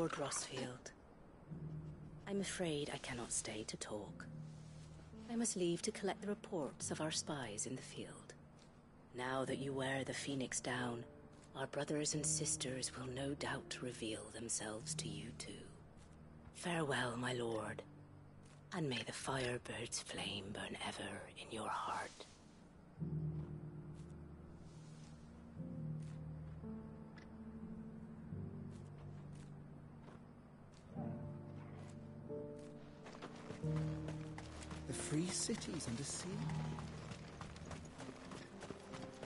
Lord Rossfield. I'm afraid I cannot stay to talk. I must leave to collect the reports of our spies in the field. Now that you wear the Phoenix down, our brothers and sisters will no doubt reveal themselves to you too. Farewell, my lord, and may the Firebird's flame burn ever in your heart. The free cities under sea?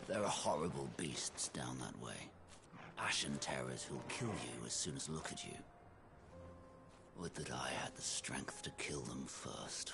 There are horrible beasts down that way. Ashen terrors who'll kill you as soon as look at you. Would that I had the strength to kill them first.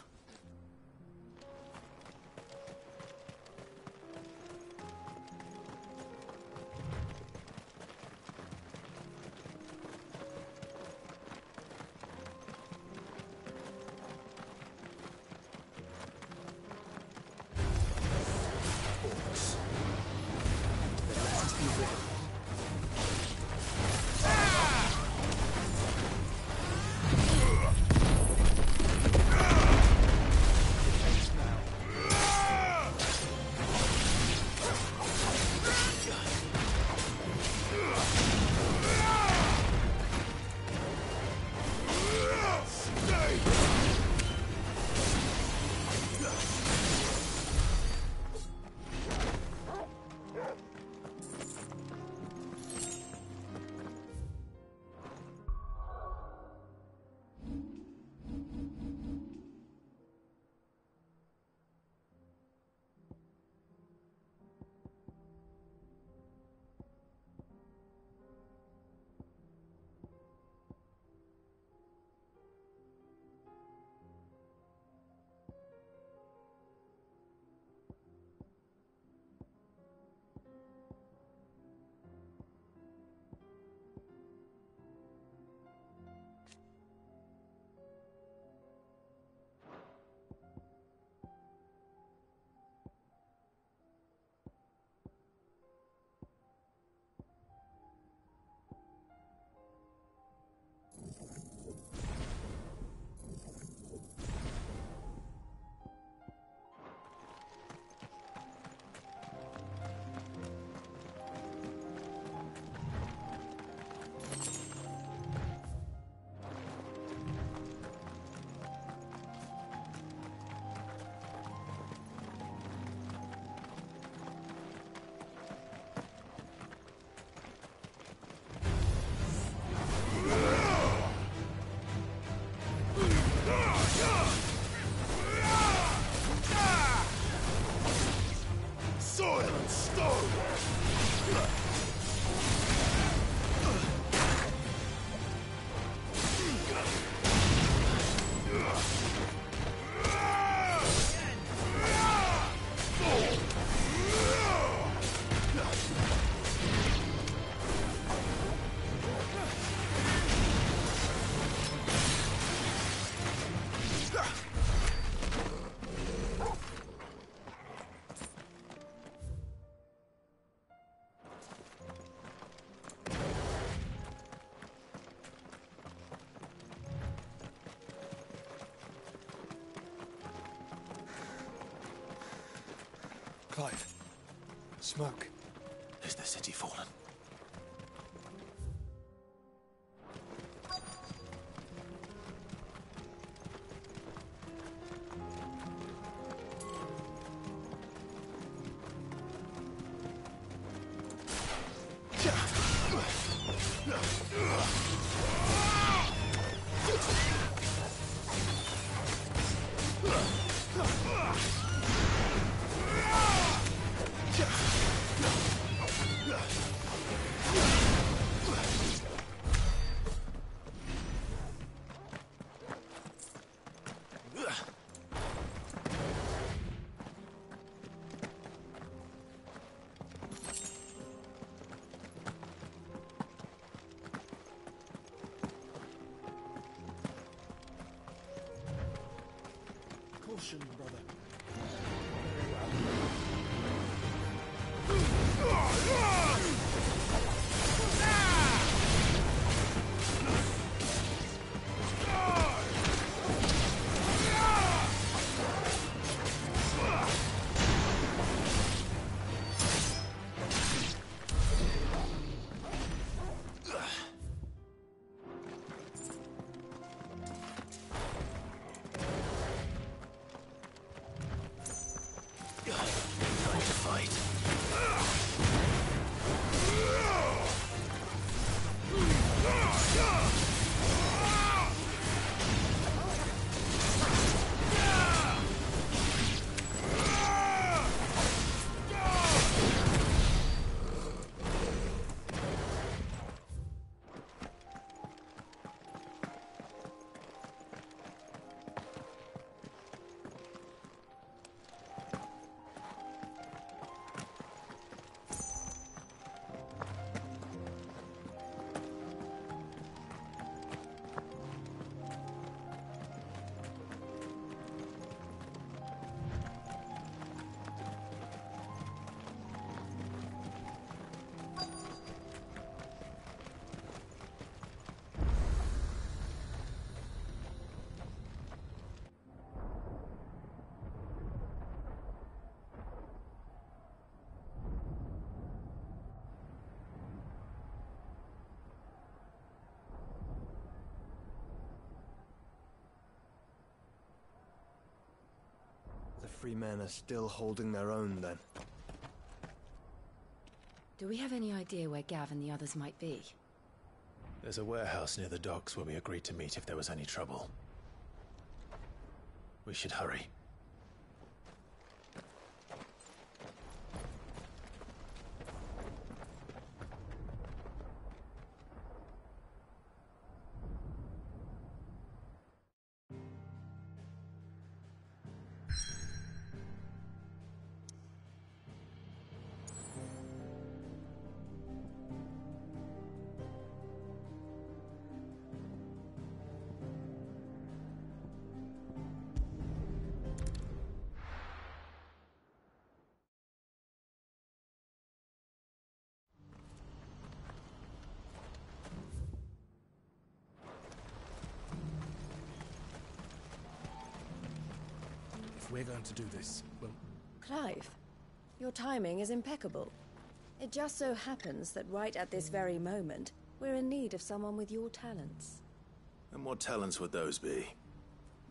Clive. Smoke. Is the city fallen? Caution, brother. Ffxvi men are still holding their own, then. Do we have any idea where Gav and the others might be? There's a warehouse near the docks where we agreed to meet if there was any trouble. We should hurry. If we're going to do this, well, Clive, your timing is impeccable. It just so happens that right at this very moment, we're in need of someone with your talents. And what talents would those be?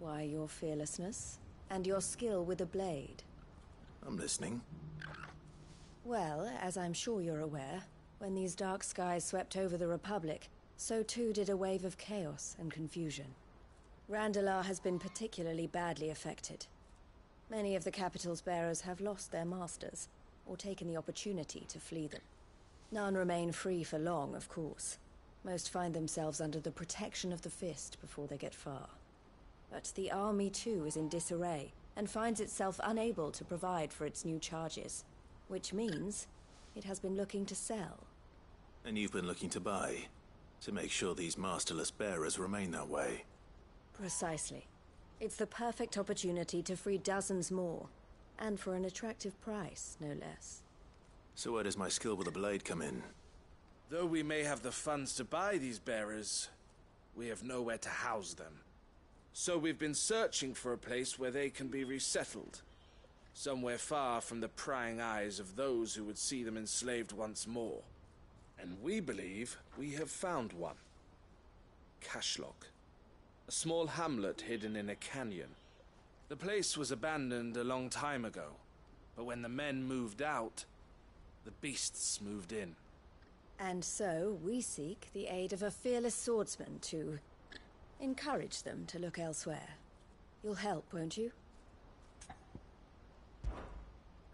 Why, your fearlessness, and your skill with a blade. I'm listening. Well, as I'm sure you're aware, when these dark skies swept over the Republic, so too did a wave of chaos and confusion. Randalar has been particularly badly affected. Many of the capital's bearers have lost their masters, or taken the opportunity to flee them. None remain free for long, of course. Most find themselves under the protection of the Fist before they get far. But the army too is in disarray, and finds itself unable to provide for its new charges. Which means it has been looking to sell. And you've been looking to buy, to make sure these masterless bearers remain that way. Precisely. It's the perfect opportunity to free dozens more, and for an attractive price, no less. So where does my skill with a blade come in? though we may have the funds to buy these bearers, we have nowhere to house them. So we've been searching for a place where they can be resettled. Somewhere far from the prying eyes of those who would see them enslaved once more. And we believe we have found one. Cashlock. A small hamlet hidden in a canyon. The place was abandoned a long time ago, but when the men moved out, the beasts moved in. And so we seek the aid of a fearless swordsman to encourage them to look elsewhere. You'll help, won't you?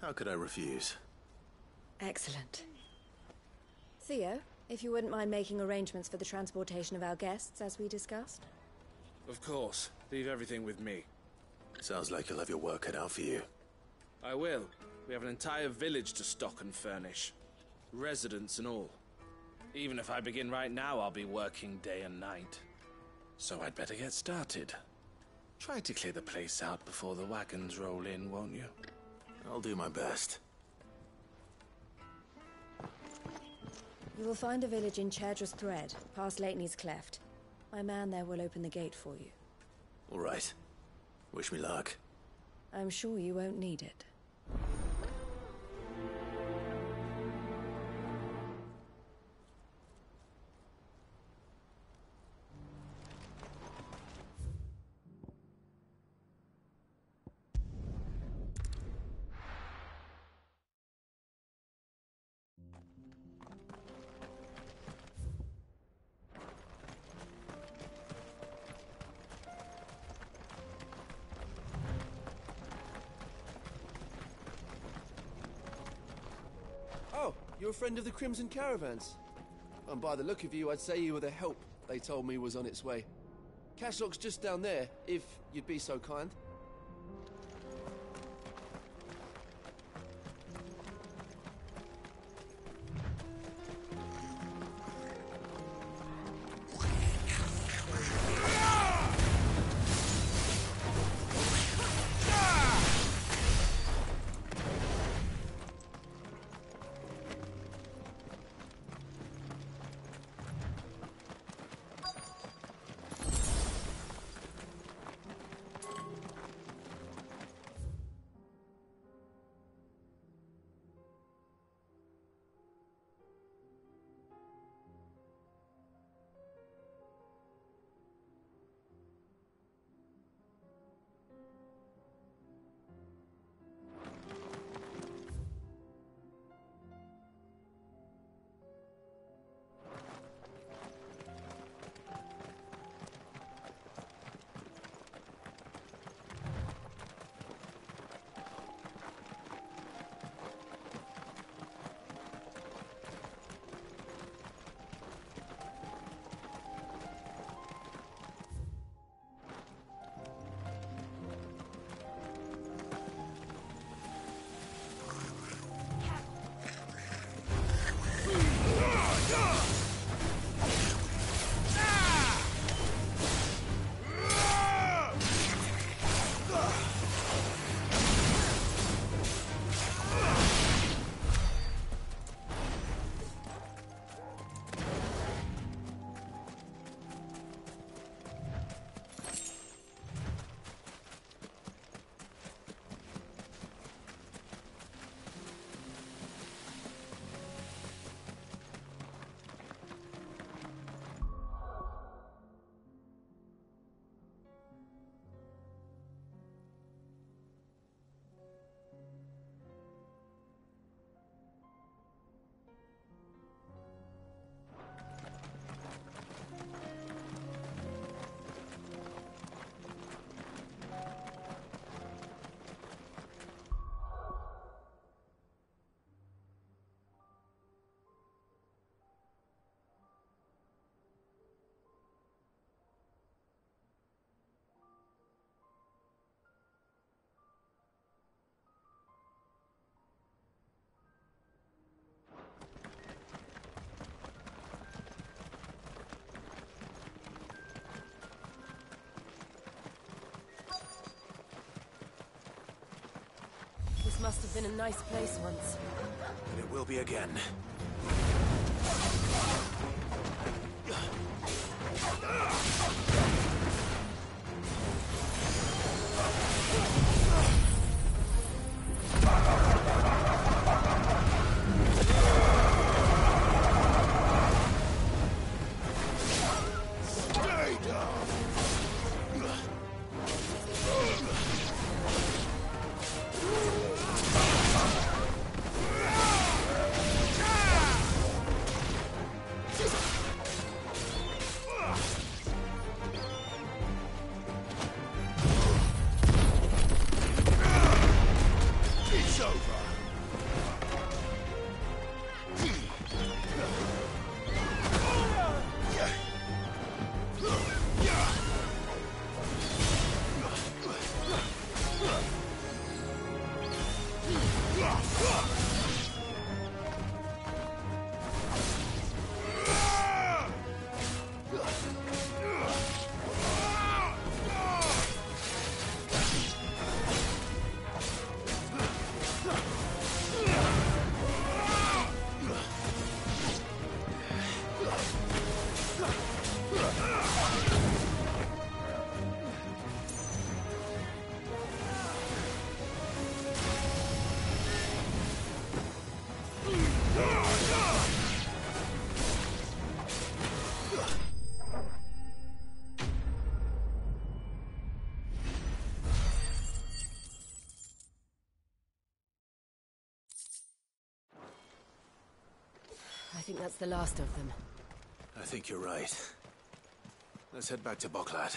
How could I refuse? Excellent. Theo, if you wouldn't mind making arrangements for the transportation of our guests, as we discussed. Of course. Leave everything with me. Sounds like you'll have your work cut out for you. I will. We have an entire village to stock and furnish. Residents and all. Even if I begin right now, I'll be working day and night. So I'd better get started. Try to clear the place out before the wagons roll in, won't you? I'll do my best. You will find a village in Chadra's Thread, past Lateney's Cleft. My man there will open the gate for you. All right. Wish me luck. I'm sure you won't need it. Oh, you're a friend of the Crimson Caravans. And by the look of you, I'd say you were the help they told me was on its way. Cashlock's just down there, if you'd be so kind. must have been a nice place once. And it will be again. I think that's the last of them. I think you're right. Let's head back to Boklat.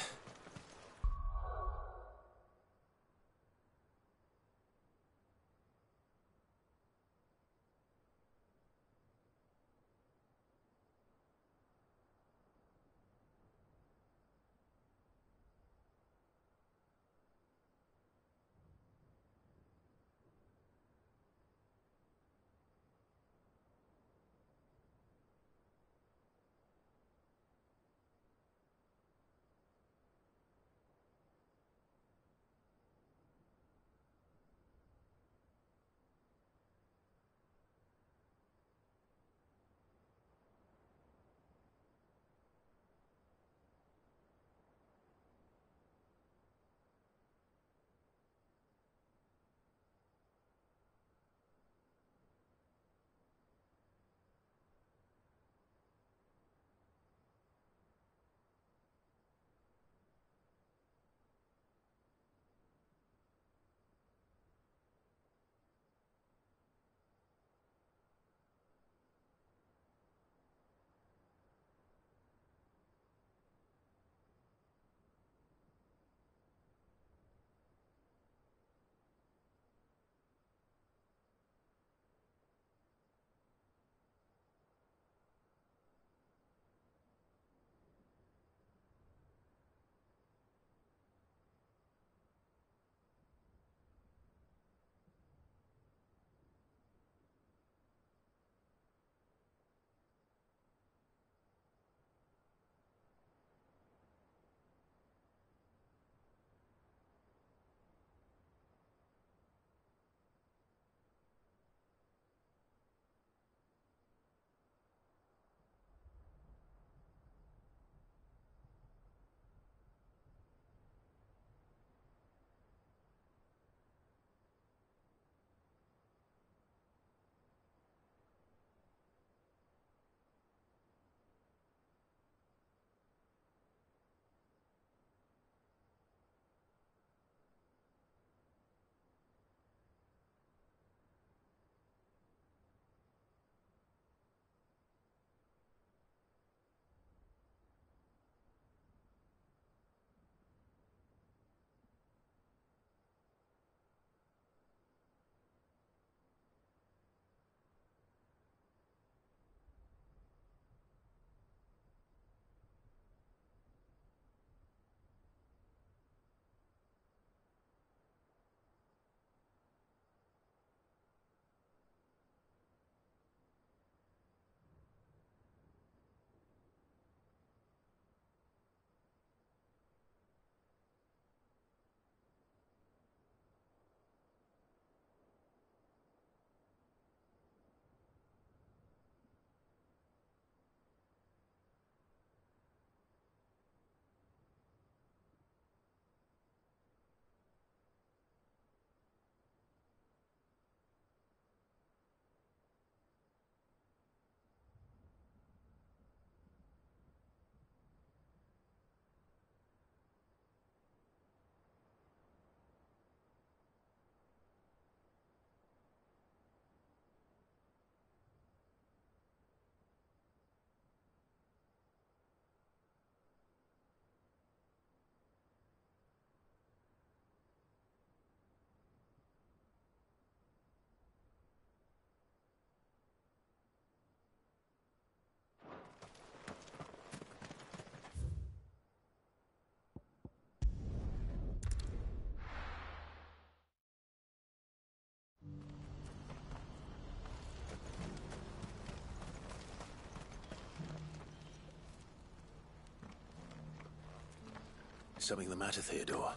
Something the matter, Theodore?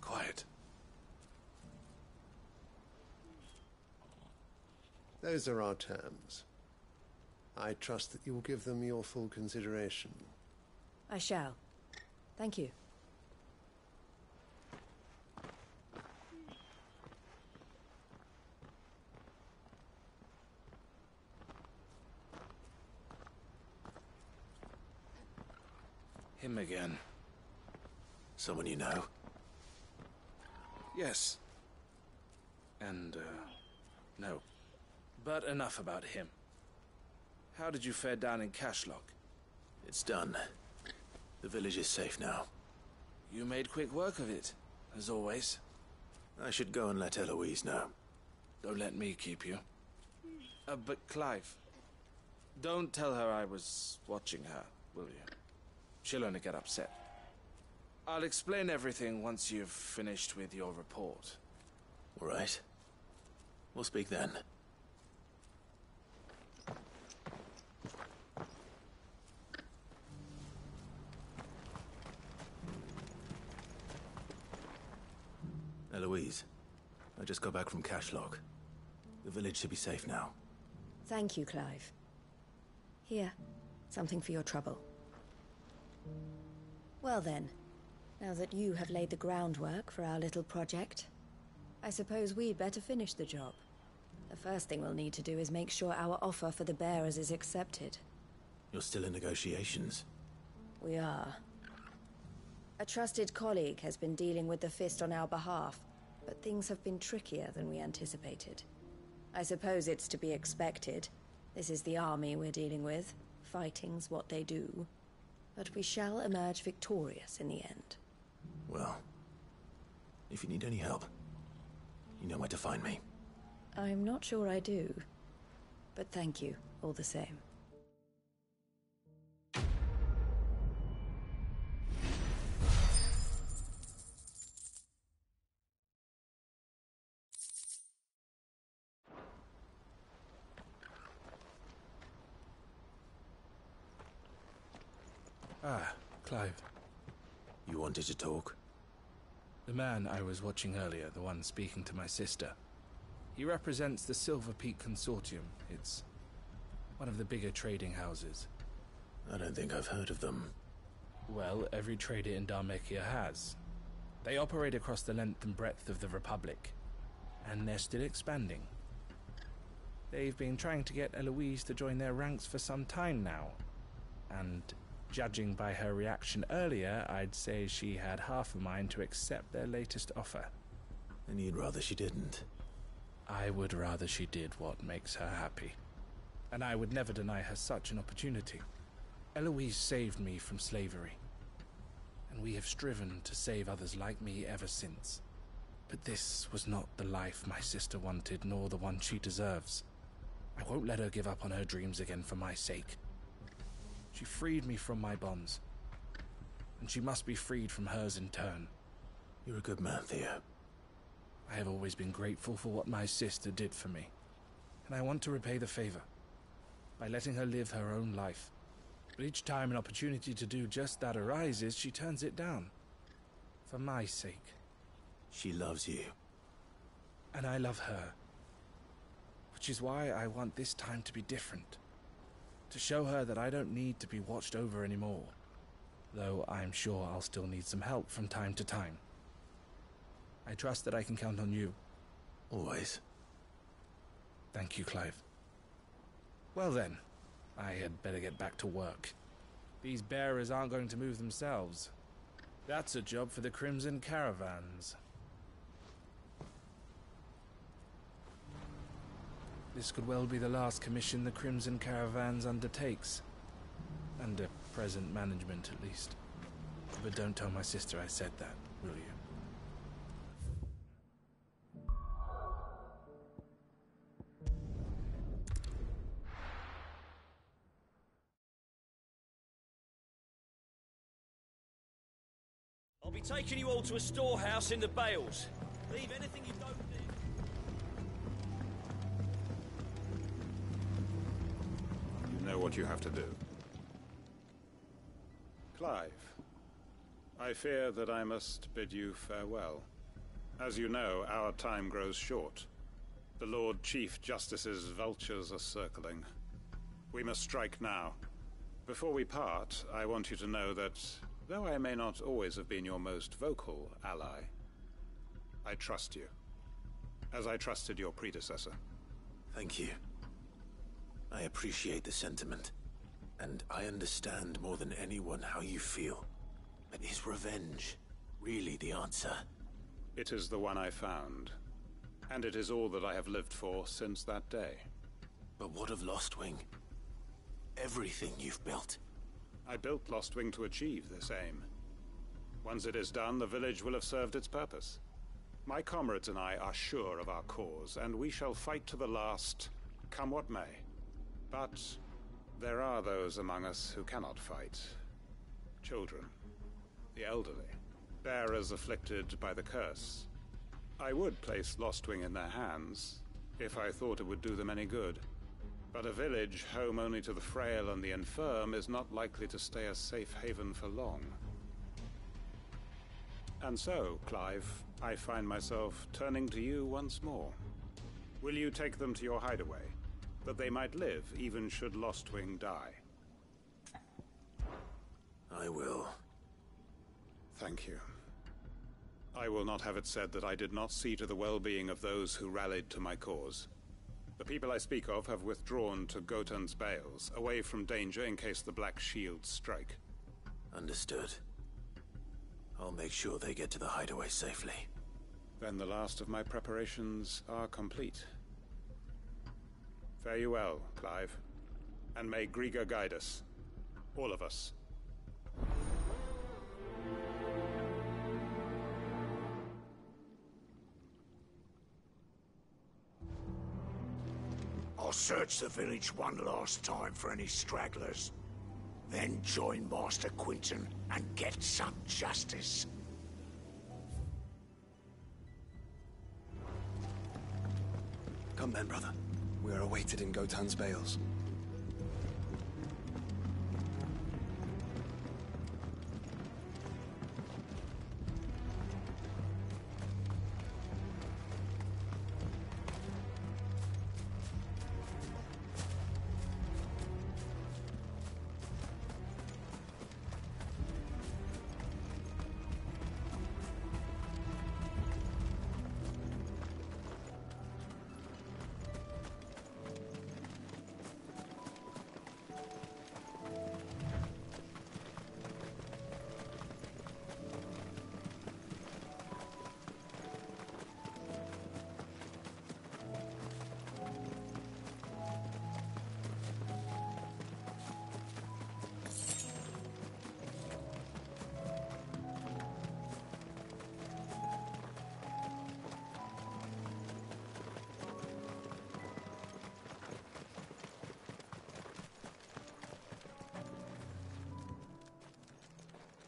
Quiet. Those are our terms. I trust that you will give them your full consideration. I shall. Thank you. Him again. Someone you know? Yes. And, no. But enough about him. How did you fare down in Cashlock? It's done. The village is safe now. You made quick work of it, as always. I should go and let Eloise know. Don't let me keep you. But Clive, don't tell her I was watching her, will you? She'll only get upset. I'll explain everything once you've finished with your report. All right. We'll speak then. Eloise, I just got back from Cashlock. The village should be safe now. Thank you, Clive. Here, something for your trouble. Well then, now that you have laid the groundwork for our little project, I suppose we'd better finish the job. The first thing we'll need to do is make sure our offer for the bearers is accepted. You're still in negotiations? We are. A trusted colleague has been dealing with the Fist on our behalf, but things have been trickier than we anticipated. I suppose it's to be expected. This is the army we're dealing with. Fighting's what they do. But we shall emerge victorious in the end. Well, if you need any help, you know where to find me. I'm not sure I do, but thank you all the same. Ah, Clive. You wanted to talk? The man I was watching earlier, the one speaking to my sister. He represents the Silver Peak Consortium. It's one of the bigger trading houses. I don't think I've heard of them. Well, every trader in Dharmekia has. They operate across the length and breadth of the Republic, and they're still expanding. They've been trying to get Eloise to join their ranks for some time now, and judging by her reaction earlier, I'd say she had half a mind to accept their latest offer. And you'd rather she didn't? I would rather she did what makes her happy. And I would never deny her such an opportunity. Eloise saved me from slavery, and we have striven to save others like me ever since. But this was not the life my sister wanted, nor the one she deserves. I won't let her give up on her dreams again for my sake. She freed me from my bonds, and she must be freed from hers in turn. You're a good man, Theo. I have always been grateful for what my sister did for me, and I want to repay the favor by letting her live her own life. But each time an opportunity to do just that arises, she turns it down. For my sake. She loves you. And I love her. Which is why I want this time to be different. To show her that I don't need to be watched over anymore. Though I'm sure I'll still need some help from time to time. I trust that I can count on you. Always. Thank you, Clive. Well then, I had better get back to work. These bearers aren't going to move themselves. That's a job for the Crimson Caravans. This could well be the last commission the Crimson Caravans undertakes. Under present management, at least. But don't tell my sister I said that, will you? I'll be taking you all to a storehouse in the Bales. Leave anything you don't need. You know what you have to do. Clive, I fear that I must bid you farewell. As you know, our time grows short. The Lord Chief Justice's vultures are circling. We must strike now. Before we part, I want you to know that, though I may not always have been your most vocal ally, I trust you, as I trusted your predecessor. Thank you. I appreciate the sentiment, and I understand more than anyone how you feel. But is revenge really the answer? It is the one I found, and it is all that I have lived for since that day. But what of Lostwing? Everything you've built. I built Lostwing to achieve this aim. Once it is done, the village will have served its purpose. My comrades and I are sure of our cause, and we shall fight to the last, come what may. But there are those among us who cannot fight. Children, the elderly, bearers afflicted by the curse. I would place Lostwing in their hands, if I thought it would do them any good. But a village home only to the frail and the infirm is not likely to stay a safe haven for long. And so, Clive, I find myself turning to you once more. Will you take them to your hideaway, that they might live even should Lostwing die? I will. Thank you. I will not have it said that I did not see to the well-being of those who rallied to my cause. The people I speak of have withdrawn to Gotan's Bales, away from danger in case the Black Shields strike. Understood. I'll make sure they get to the hideaway safely. Then the last of my preparations are complete. Fare you well, Clive. And may Griga guide us. All of us. I'll search the village one last time for any stragglers. Then join Master Quinton and get some justice. Come then, brother. We are awaited in Gotan's Bales.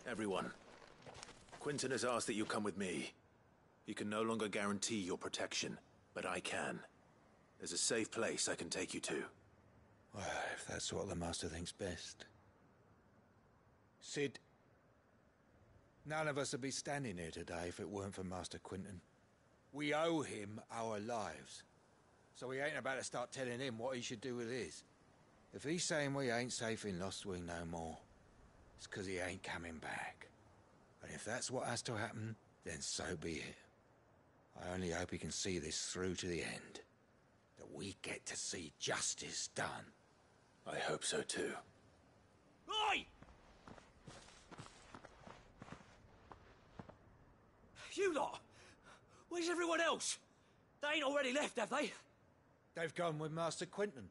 Everyone, Quinton has asked that you come with me. He can no longer guarantee your protection, but I can. There's a safe place I can take you to. Well, if that's what the Master thinks best. Sid, none of us would be standing here today if it weren't for Master Quinton. We owe him our lives. So we ain't about to start telling him what he should do with his. If he's saying we ain't safe in Lostwing no more, it's 'cause he ain't coming back. And if that's what has to happen, then so be it. I only hope he can see this through to the end. That we get to see justice done. I hope so too. Oi! You lot! Where's everyone else? They ain't already left, have they? They've gone with Master Quinton.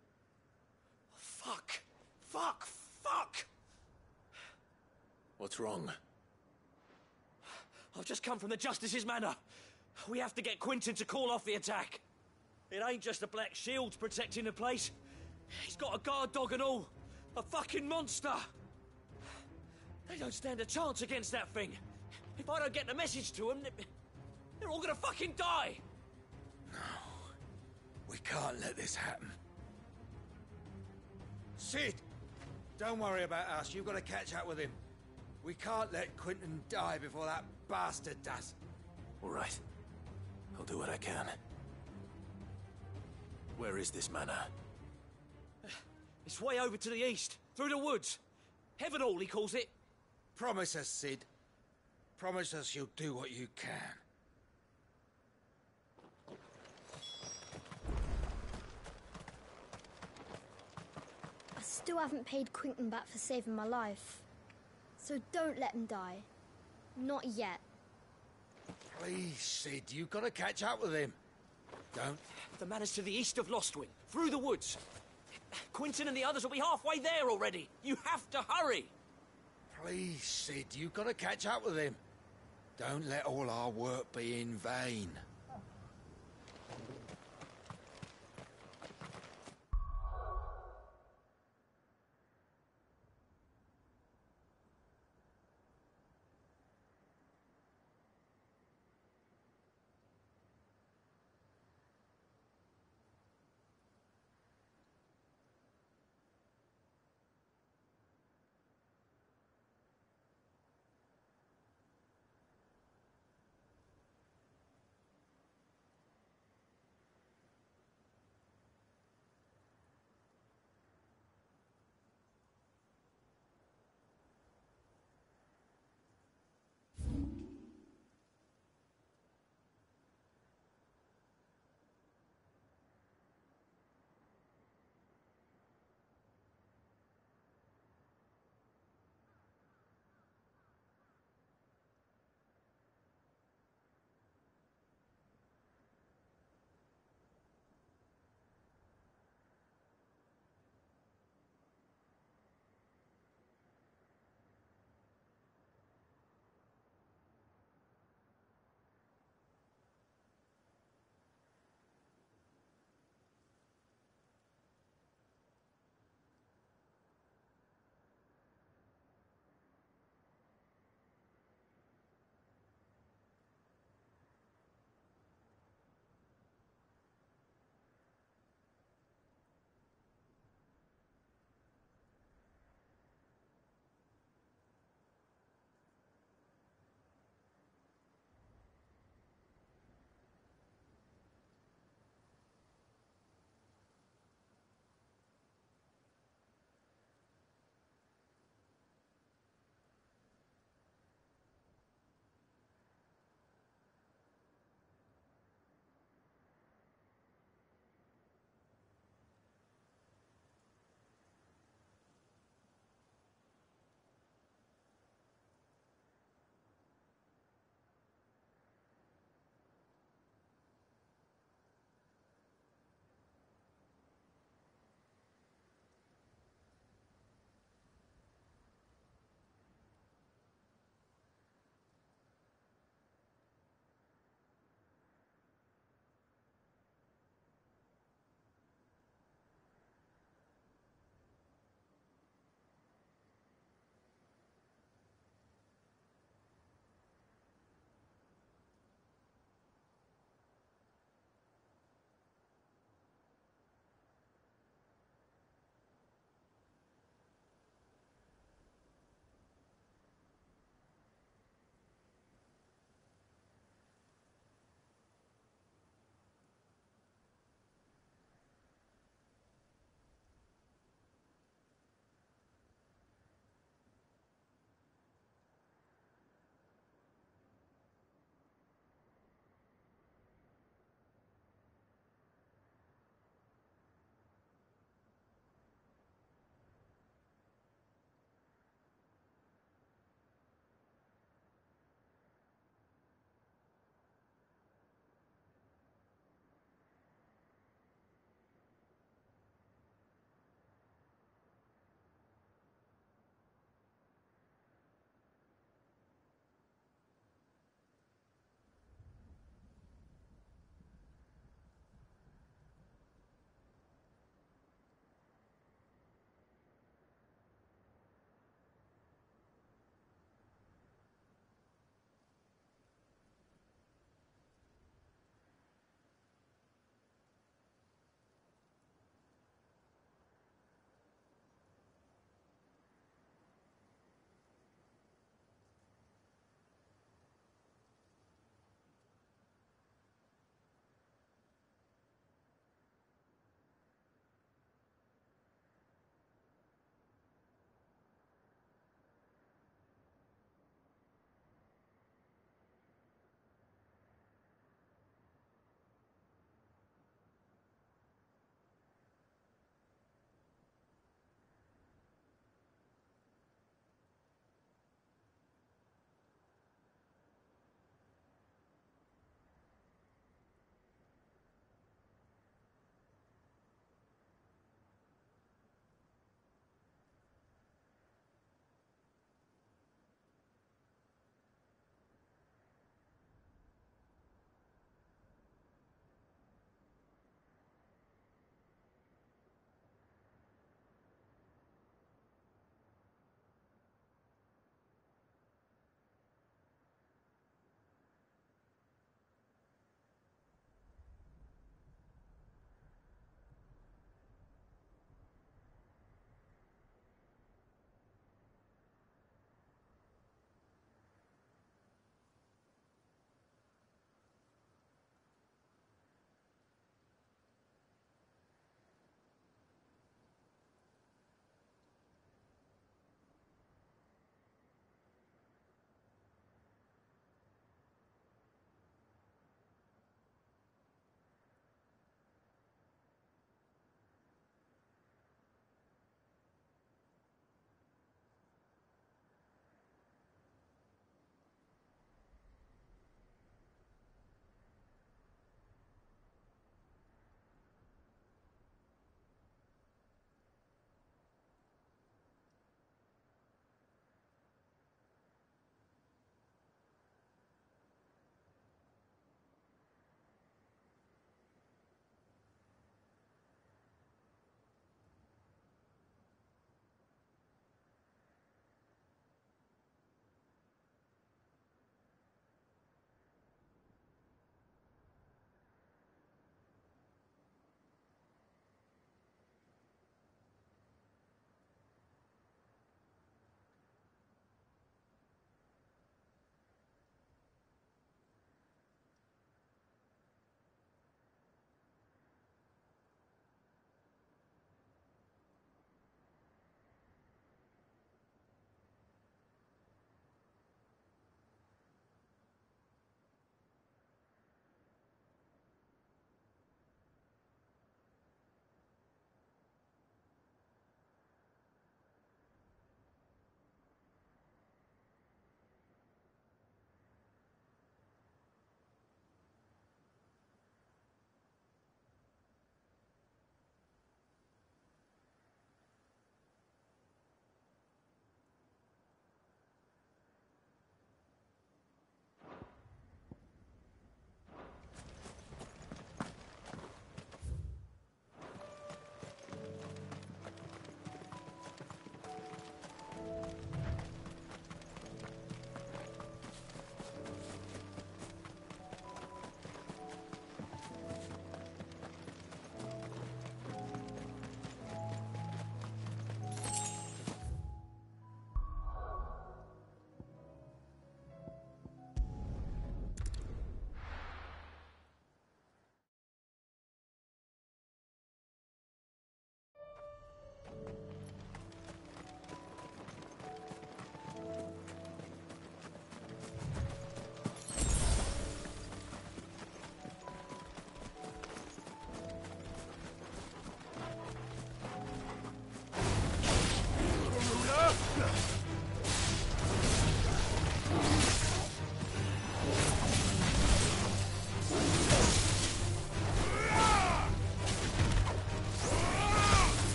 Fuck! Fuck! Fuck! What's wrong? I've just come from the Justice's manor. We have to get Quinton to call off the attack. It ain't just the Black Shields protecting the place. He's got a guard dog and all. A fucking monster. They don't stand a chance against that thing. If I don't get the message to them, they're all gonna fucking die. No. We can't let this happen. Sid! Don't worry about us. You've got to catch up with him. We can't let Quentin die before that bastard does. All right. I'll do what I can. Where is this manor? It's way over to the east, through the woods. Heavenhall, he calls it. Promise us, Sid. Promise us you'll do what you can. I still haven't paid Quentin back for saving my life. So don't let him die. Not yet. Please, Sid, you've got to catch up with him. Don't. The manor's to the east of Lostwing, through the woods. Quentin and the others will be halfway there already. You have to hurry. Please, Sid, you've got to catch up with him. Don't let all our work be in vain.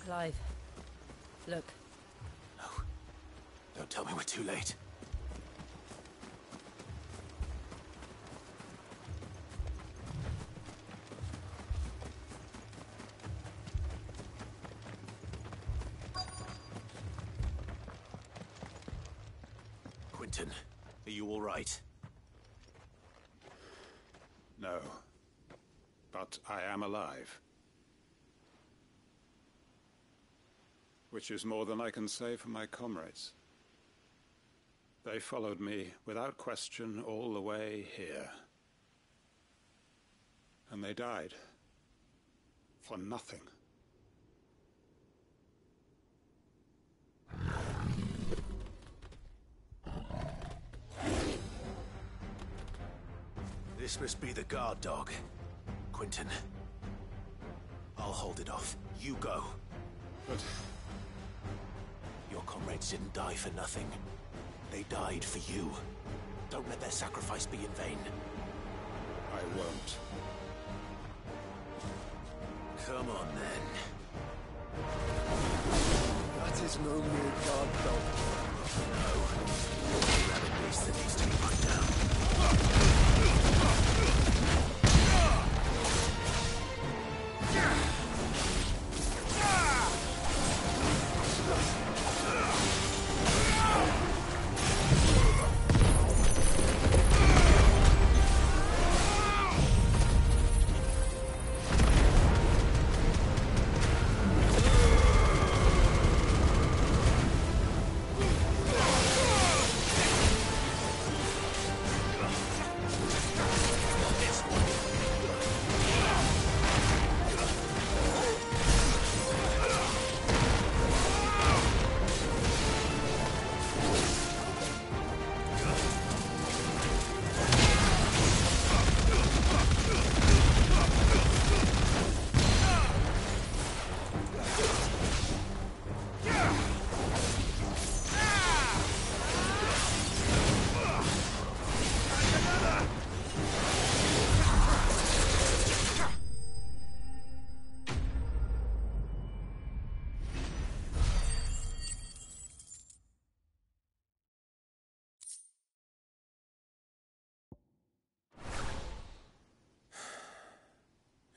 Clive, look. No. Don't tell me we're too late. Quentin, are you all right? No. But I am alive. Which is more than I can say for my comrades. They followed me without question all the way here. And they died. For nothing. This must be the guard dog. Quentin. I'll hold it off. You go. But... your comrades didn't die for nothing. They died for you. Don't let their sacrifice be in vain. I won't. Come on, then. That is no mere guard dog. No. A rabid beast that needs to be put down.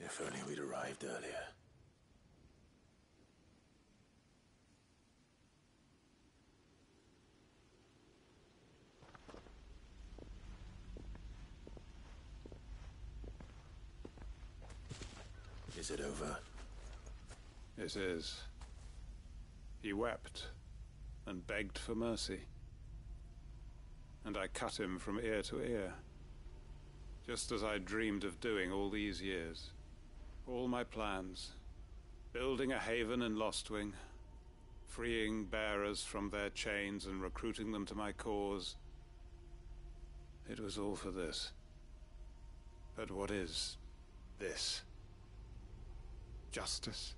If only we'd arrived earlier. Is it over? It is. He wept and begged for mercy. And I cut him from ear to ear. Just as I dreamed of doing all these years. All my plans. Building a haven in Lostwing. Freeing bearers from their chains and recruiting them to my cause. It was all for this. But what is this? Justice?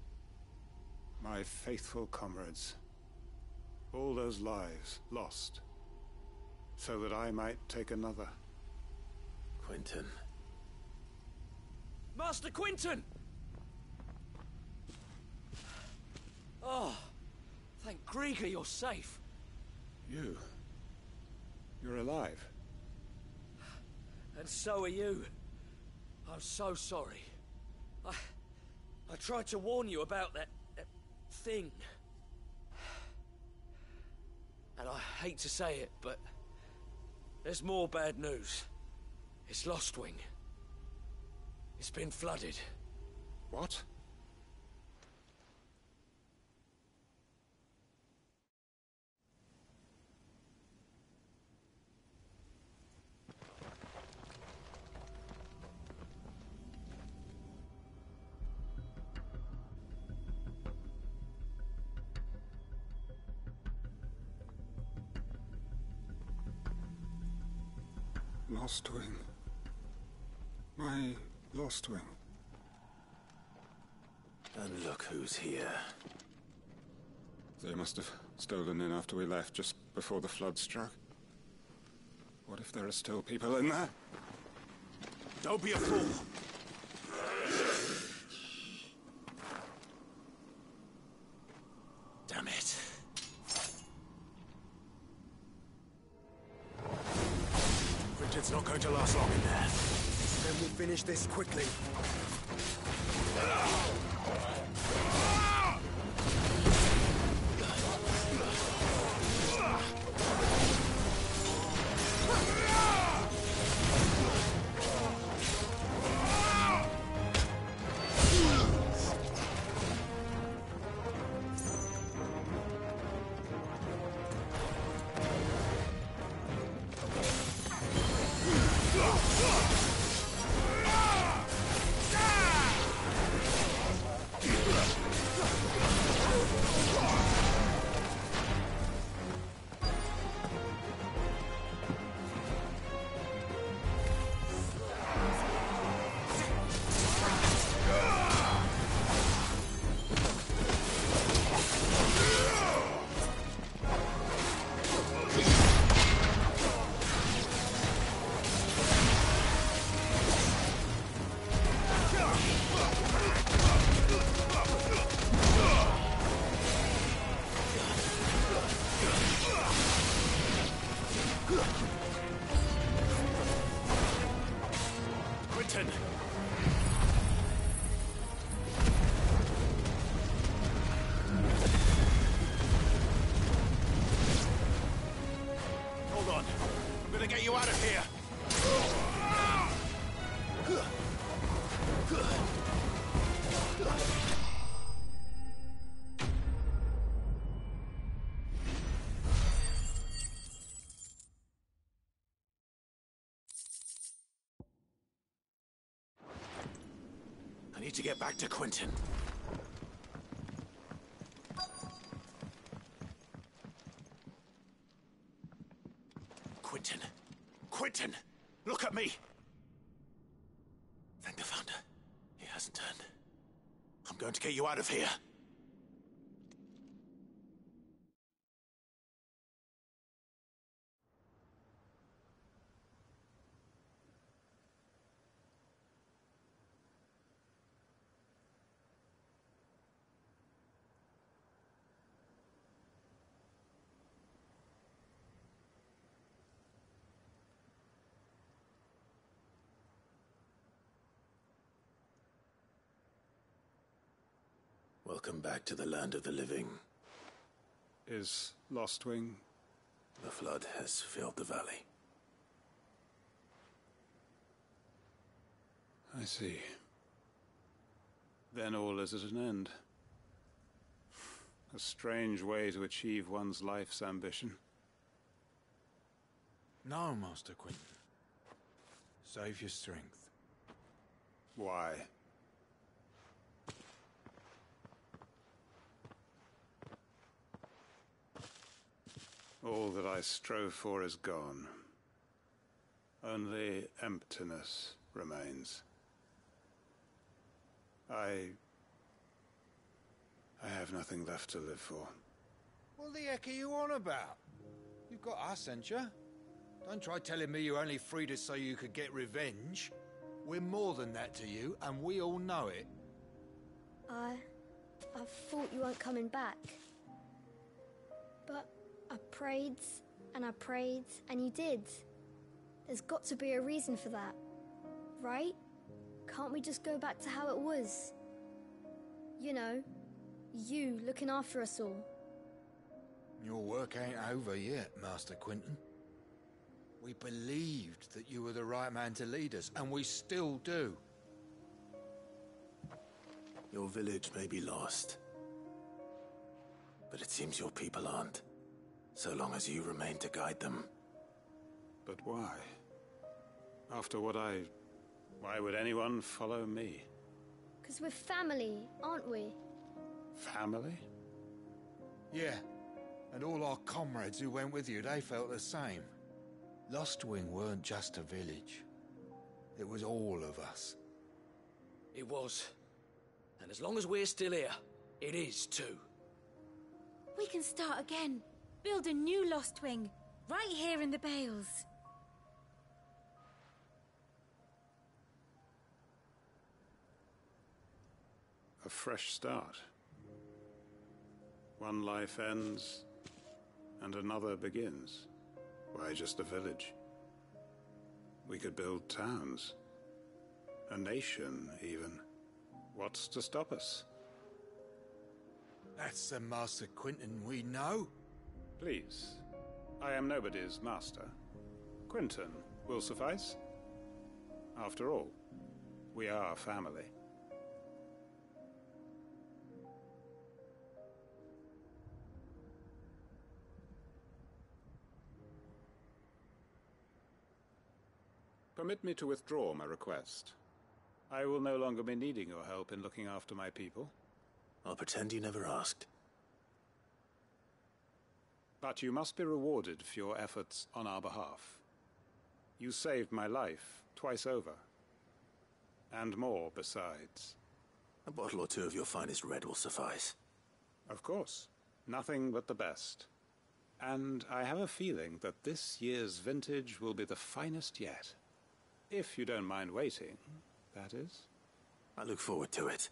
My faithful comrades. All those lives lost. So that I might take another. Quentin. Master Quentin! Oh, thank Grieger you're safe. You're alive. And so are you. I'm so sorry. I tried to warn you about that thing. And I hate to say it, but there's more bad news. It's Lostwing. It's been flooded. What? Lostwing. My Lostwing. And look who's here. They must have stolen in after we left, just before the flood struck. What if there are still people in there? Don't be a fool! bastard's not going to last long in there. Then we'll finish this quickly. I need to get back to Quentin. Quentin! Quentin! Look at me! Thank the Founder. He hasn't turned. I'm going to get you out of here. Welcome back to the land of the living. Is Lostwing? The flood has filled the valley. I see. Then all is at an end. A strange way to achieve one's life's ambition. No, Master Quentin. Save your strength. Why? All that I strove for is gone. Only emptiness remains. I have nothing left to live for. What the heck are you on about? You've got us, ain't you? Don't try telling me you only freed us so you could get revenge. We're more than that to you, and we all know it. I thought you weren't coming back. But I prayed, and you did. There's got to be a reason for that, right? Can't we just go back to how it was? You know, you looking after us all. Your work ain't over yet, Master Quentin. We believed that you were the right man to lead us, and we still do. Your village may be lost, but it seems your people aren't. So long as you remain to guide them. But why? After what why would anyone follow me? 'Cause we're family, aren't we? Family? Yeah. And all our comrades who went with you, they felt the same. Lostwing weren't just a village. It was all of us. It was. And as long as we're still here, it is too. We can start again. Build a new Lostwing, right here in the Bales. A fresh start. One life ends, and another begins. Why just a village? We could build towns. A nation, even. What's to stop us? That's the Master Quentin we know. Please. I am nobody's master. Quentin will suffice. After all, we are family. Permit me to withdraw my request. I will no longer be needing your help in looking after my people. I'll pretend you never asked. But you must be rewarded for your efforts on our behalf. You saved my life twice over. And more besides. A bottle or two of your finest red will suffice. Of course. Nothing but the best. And I have a feeling that this year's vintage will be the finest yet. If you don't mind waiting, that is. I look forward to it.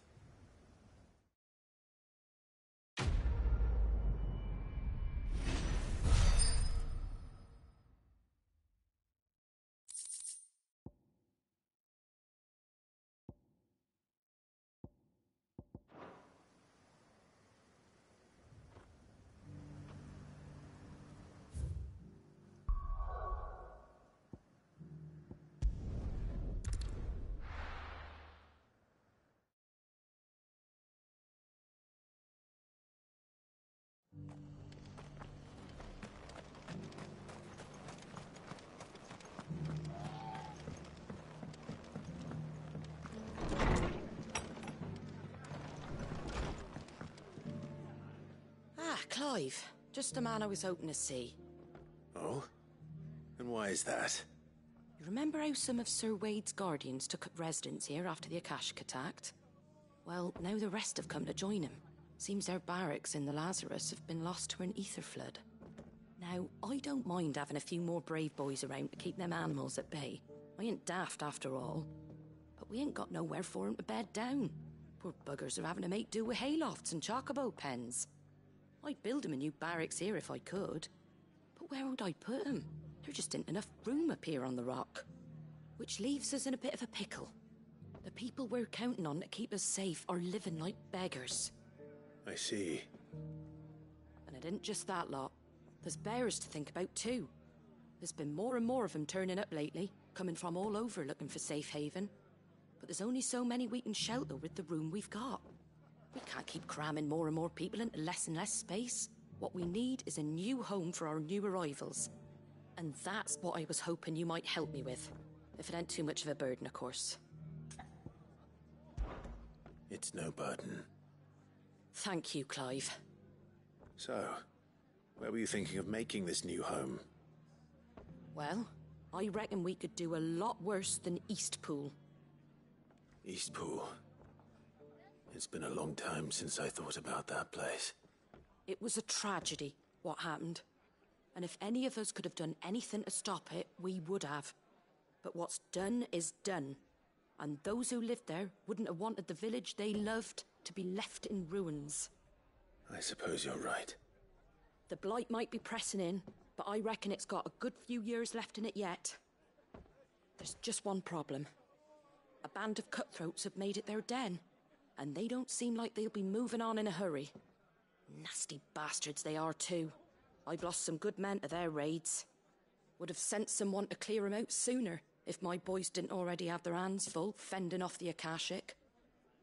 Clive, just the man I was hoping to see. Oh? And why is that? You remember how some of Sir Wade's guardians took up residence here after the Akashic attacked? Well, now the rest have come to join him. Seems their barracks in the Lazarus have been lost to an ether flood. Now, I don't mind having a few more brave boys around to keep them animals at bay. I ain't daft after all. But we ain't got nowhere for 'em to bed down. Poor buggers are having to make do with haylofts and chocobo pens. I'd build 'em a new barracks here if I could. But where would I put 'em? There just ain't enough room up here on the rock. Which leaves us in a bit of a pickle. The people we're counting on to keep us safe are living like beggars. I see. And it isn't just that lot. There's bears to think about too. There's been more and more of them turning up lately, coming from all over looking for safe haven. But there's only so many we can shelter with the room we've got. We can't keep cramming more and more people into less and less space. What we need is a new home for our new arrivals. And that's what I was hoping you might help me with. If it ain't too much of a burden, of course. It's no burden. Thank you, Clive. So, where were you thinking of making this new home? Well, I reckon we could do a lot worse than Eastpool. Eastpool? It's been a long time since I thought about that place. It was a tragedy, what happened. And if any of us could have done anything to stop it, we would have. But what's done is done. And those who lived there wouldn't have wanted the village they loved to be left in ruins. I suppose you're right. The blight might be pressing in, but I reckon it's got a good few years left in it yet. There's just one problem. A band of cutthroats have made it their den, and they don't seem like they'll be moving on in a hurry. Nasty bastards they are too. I've lost some good men to their raids. Would have sent someone to clear 'em out sooner, if my boys didn't already have their hands full fending off the Akashic.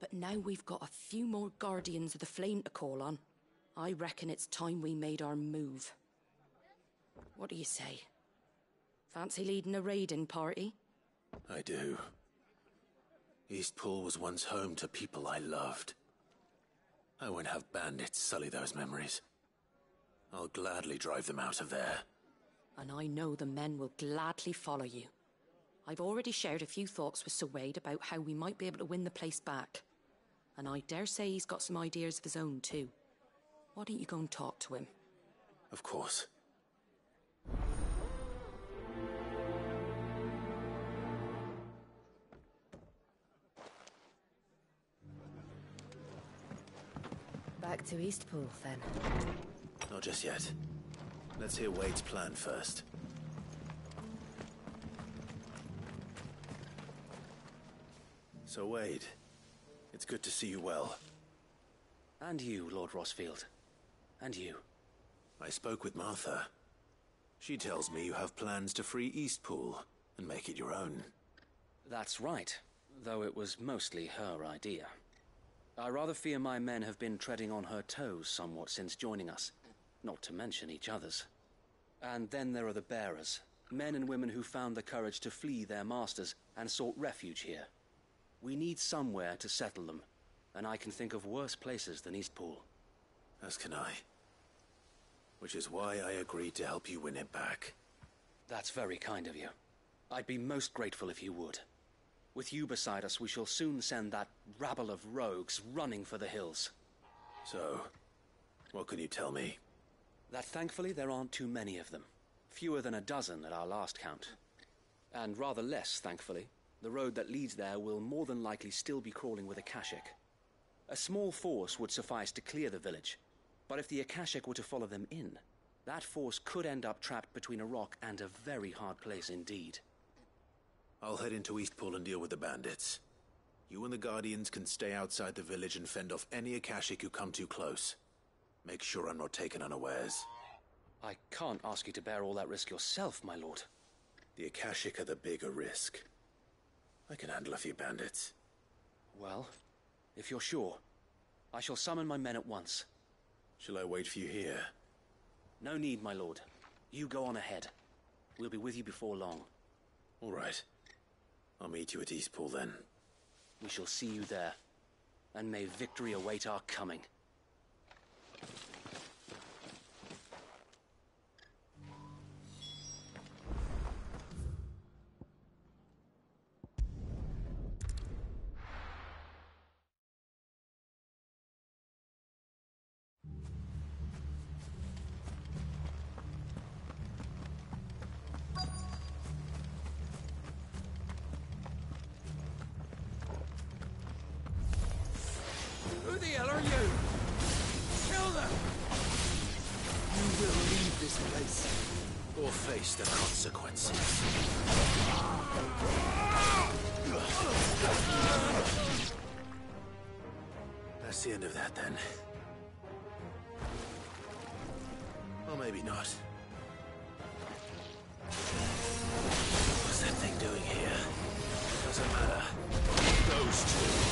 But now we've got a few more guardians of the flame to call on. I reckon it's time we made our move. What do you say? Fancy leading a raiding party? I do. Eastpool was once home to people I loved. I won't have bandits sully those memories. I'll gladly drive them out of there. And I know the men will gladly follow you. I've already shared a few thoughts with Sir Wade about how we might be able to win the place back. And I dare say he's got some ideas of his own too. Why don't you go and talk to him? Of course. Back to Eastpool, then. Not just yet. Let's hear Wade's plan first. So, Wade, it's good to see you well. And you, Lord Rossfield. And you. I spoke with Martha. She tells me you have plans to free Eastpool and make it your own. That's right, though it was mostly her idea. I rather fear my men have been treading on her toes somewhat since joining us, not to mention each other's. And then there are the bearers, men and women who found the courage to flee their masters and sought refuge here. We need somewhere to settle them, and I can think of worse places than Eastpool. As can I. Which is why I agreed to help you win it back. That's very kind of you. I'd be most grateful if you would. With you beside us, we shall soon send that rabble of rogues running for the hills. So, what can you tell me? That thankfully there aren't too many of them. Fewer than a dozen at our last count. And rather less, thankfully, the road that leads there will more than likely still be crawling with Akashic. A small force would suffice to clear the village, but if the Akashic were to follow them in, that force could end up trapped between a rock and a very hard place indeed. I'll head into Eastpool and deal with the bandits. You and the Guardians can stay outside the village and fend off any Akashic who come too close. Make sure I'm not taken unawares. I can't ask you to bear all that risk yourself, my lord. The Akashic are the bigger risk. I can handle a few bandits. Well, if you're sure, I shall summon my men at once. Shall I wait for you here? No need, my lord. You go on ahead. We'll be with you before long. All right. I'll meet you at Eastpool then. We shall see you there. And may victory await our coming. Who the hell are you? Kill them! You will leave this place. Or face the consequences. That's the end of that, then. Or maybe not. What's that thing doing here? Doesn't matter. Those two.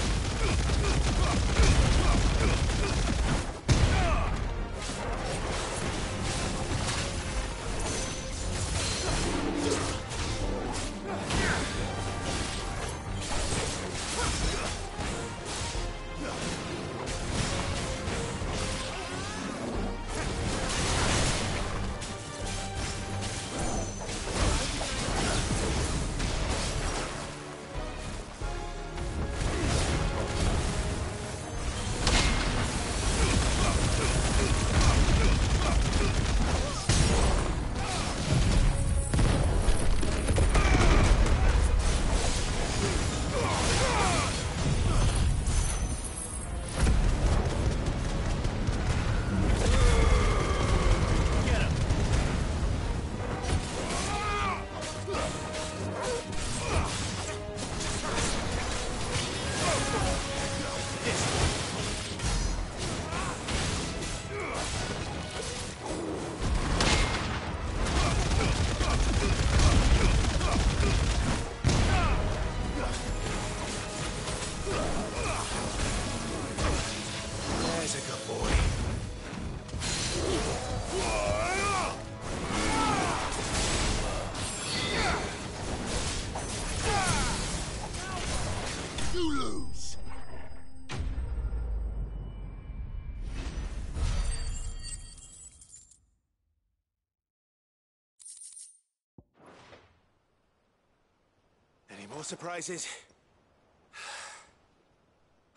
Any more surprises?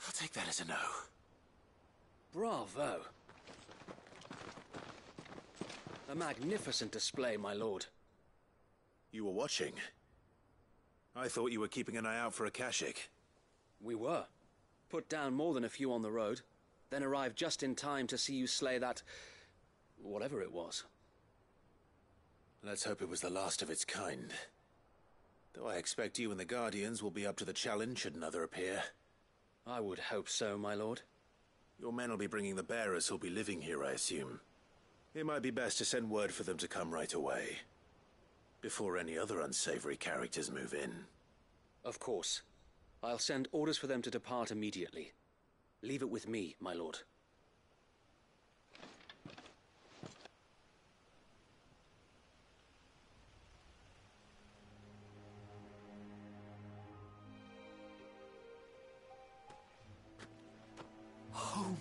I'll take that as a no. Bravo. A magnificent display, my lord. You were watching? I thought you were keeping an eye out for Akashic. We were. Put down more than a few on the road, then arrived just in time to see you slay that... whatever it was. Let's hope it was the last of its kind. Though I expect you and the Guardians will be up to the challenge should another appear. I would hope so, my lord. Your men will be bringing the bearers who'll be living here, I assume. It might be best to send word for them to come right away, before any other unsavory characters move in. Of course. I'll send orders for them to depart immediately. Leave it with me, my lord. Home.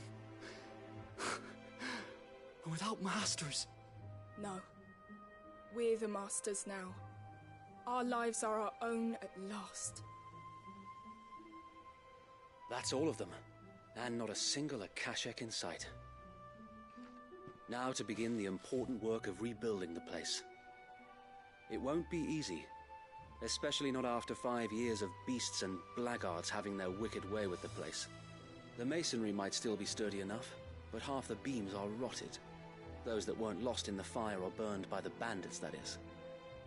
Without masters. No. We're the masters now. Our lives are our own at last. That's all of them, and not a single Akashek in sight. Now to begin the important work of rebuilding the place. It won't be easy, especially not after 5 years of beasts and blackguards having their wicked way with the place. The masonry might still be sturdy enough, but half the beams are rotted. Those that weren't lost in the fire or burned by the bandits, that is.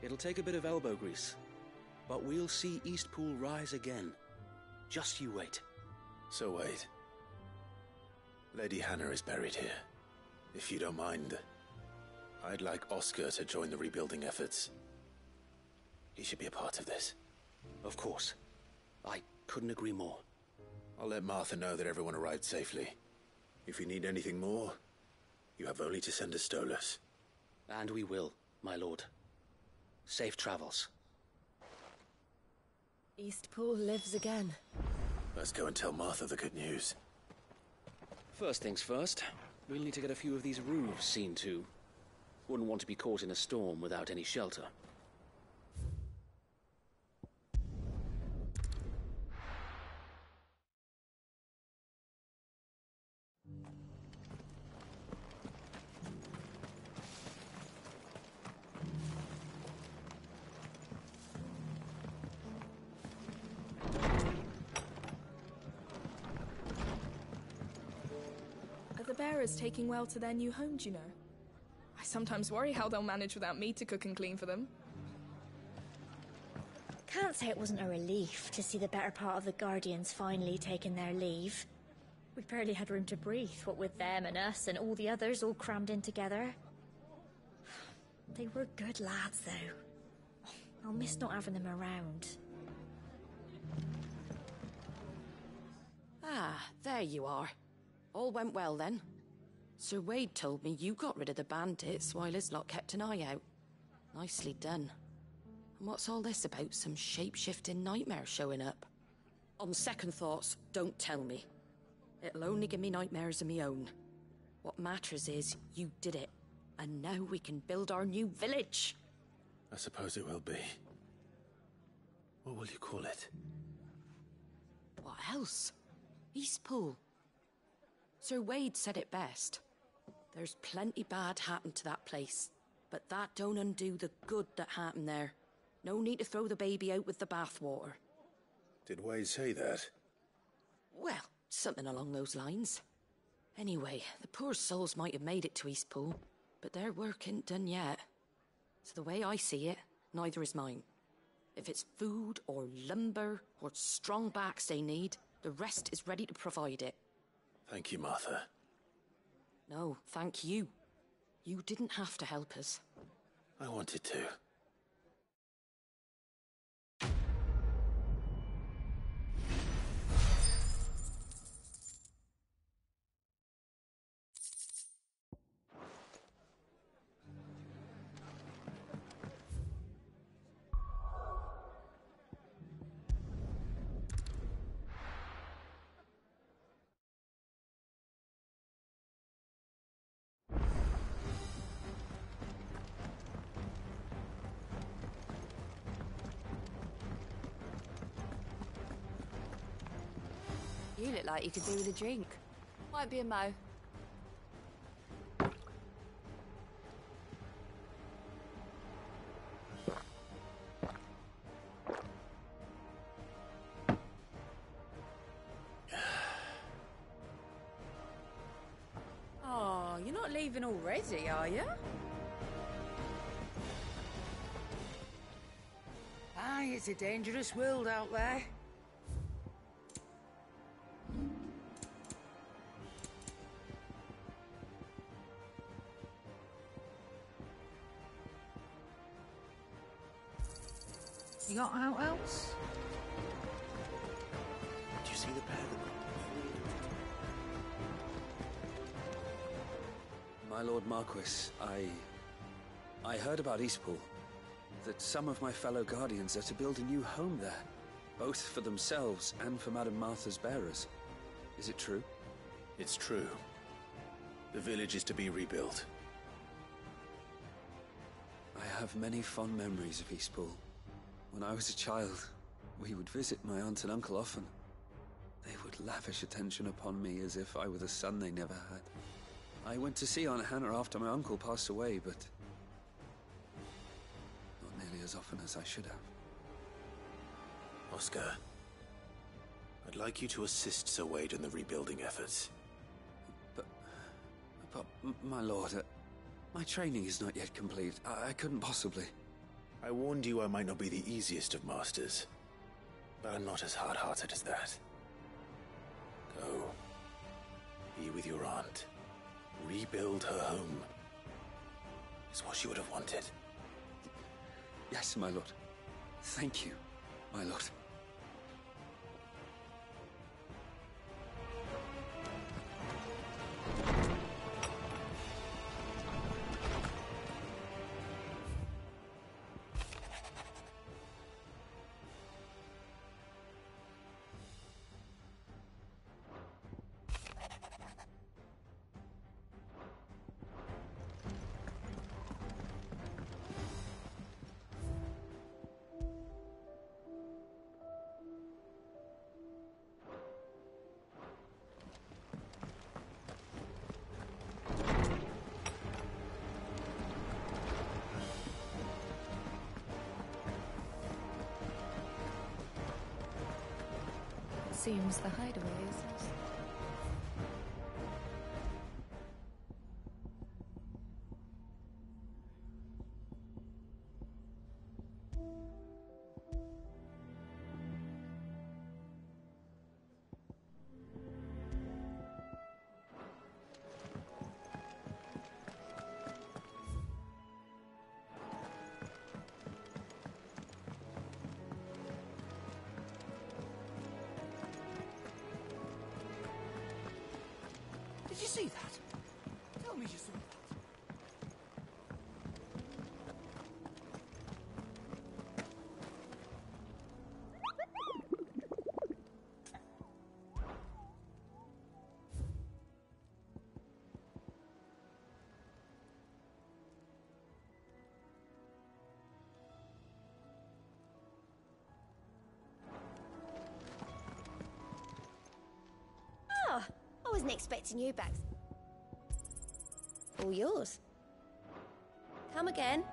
It'll take a bit of elbow grease, but we'll see Eastpool rise again. Just you wait. So wait. Lady Hannah is buried here. If you don't mind, I'd like Oscar to join the rebuilding efforts. He should be a part of this. Of course. I couldn't agree more. I'll let Martha know that everyone arrived safely. If you need anything more, you have only to send a Stolas. And we will, my lord. Safe travels. Eastpool lives again. Let's go and tell Martha the good news. First things first, we'll need to get a few of these roofs seen to. Wouldn't want to be caught in a storm without any shelter. Bearers taking well to their new home, do you know? I sometimes worry how they'll manage without me to cook and clean for them. Can't say it wasn't a relief to see the better part of the Guardians finally taking their leave. We barely had room to breathe, what with them and us and all the others all crammed in together. They were good lads, though. I'll miss not having them around. Ah, there you are. All went well, then. Sir Wade told me you got rid of the bandits while his lot kept an eye out. Nicely done. And what's all this about some shape-shifting nightmare showing up? On second thoughts, don't tell me. It'll only give me nightmares of me own. What matters is, you did it. And now we can build our new village. I suppose it will be. What will you call it? What else? Eastpool. Sir Wade said it best. There's plenty bad happened to that place, but that don't undo the good that happened there. No need to throw the baby out with the bathwater. Did Wade say that? Well, something along those lines. Anyway, the poor souls might have made it to Eastpool, but their work ain't done yet. So the way I see it, neither is mine. If it's food or lumber or strong backs they need, the rest is ready to provide it. Thank you, Martha. No, thank you. You didn't have to help us. I wanted to. You look like you could do with a drink. Might be a mo. Oh, you're not leaving already, are you? Aye, it's a dangerous world out there. You got out else? Do you see the pair that... My Lord Marquis, I heard about Eastpool. That some of my fellow Guardians are to build a new home there. Both for themselves and for Madame Martha's bearers. Is it true? It's true. The village is to be rebuilt. I have many fond memories of Eastpool. When I was a child, we would visit my aunt and uncle often. They would lavish attention upon me as if I were the son they never had. I went to see Aunt Hannah after my uncle passed away, but not nearly as often as I should have. Oscar, I'd like you to assist Sir Wade in the rebuilding efforts. But my lord, my training is not yet complete. I couldn't possibly. I warned you I might not be the easiest of masters, but I'm not as hard-hearted as that. Go. Be with your aunt. Rebuild her home. Is what she would have wanted. Yes, my lord. Thank you, my lord. Seems the hideaway is us. Did you see that? Tell me you saw that. Oh, I wasn't expecting you back. All yours. Come again.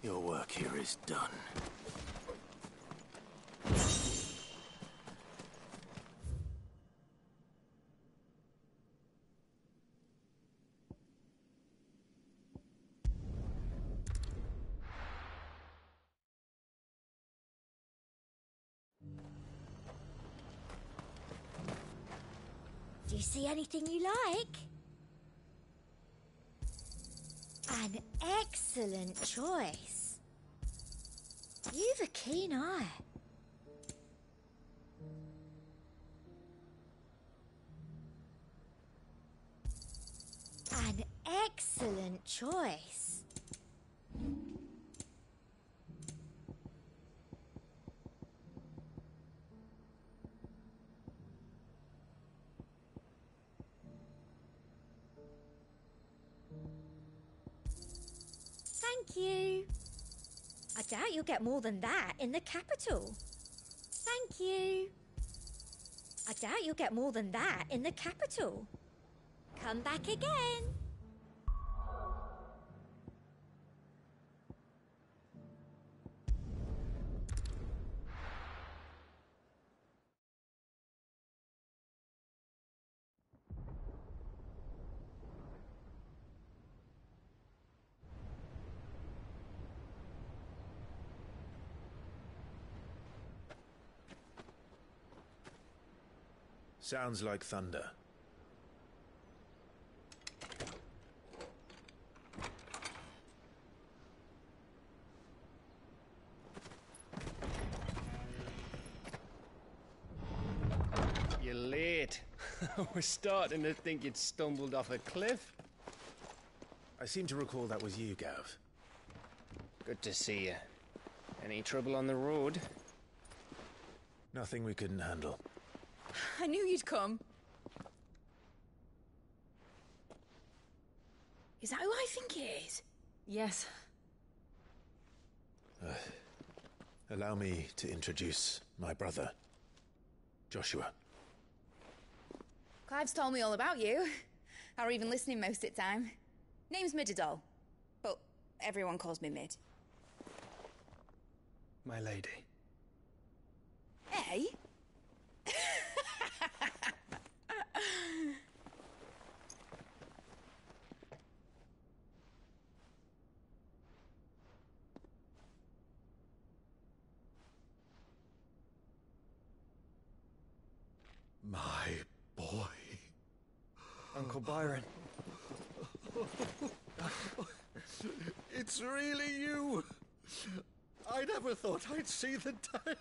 Your work here is done. Do you see anything you like? An excellent choice. You've a keen eye. An excellent choice. Thank you. I doubt you'll get more than that in the capital. Thank you. I doubt you'll get more than that in the capital. Come back again. Sounds like thunder. You're late. I was starting to think you'd stumbled off a cliff. I seem to recall that was you, Gav. Good to see you. Any trouble on the road? Nothing we couldn't handle. I knew you'd come. Is that who I think it is? Yes. Allow me to introduce my brother, Joshua. Clive's told me all about you. Or even listening most of the time. Name's Midadol, but everyone calls me Mid. My lady. Hey? My boy. Uncle Byron. It's really you. I never thought I'd see the day.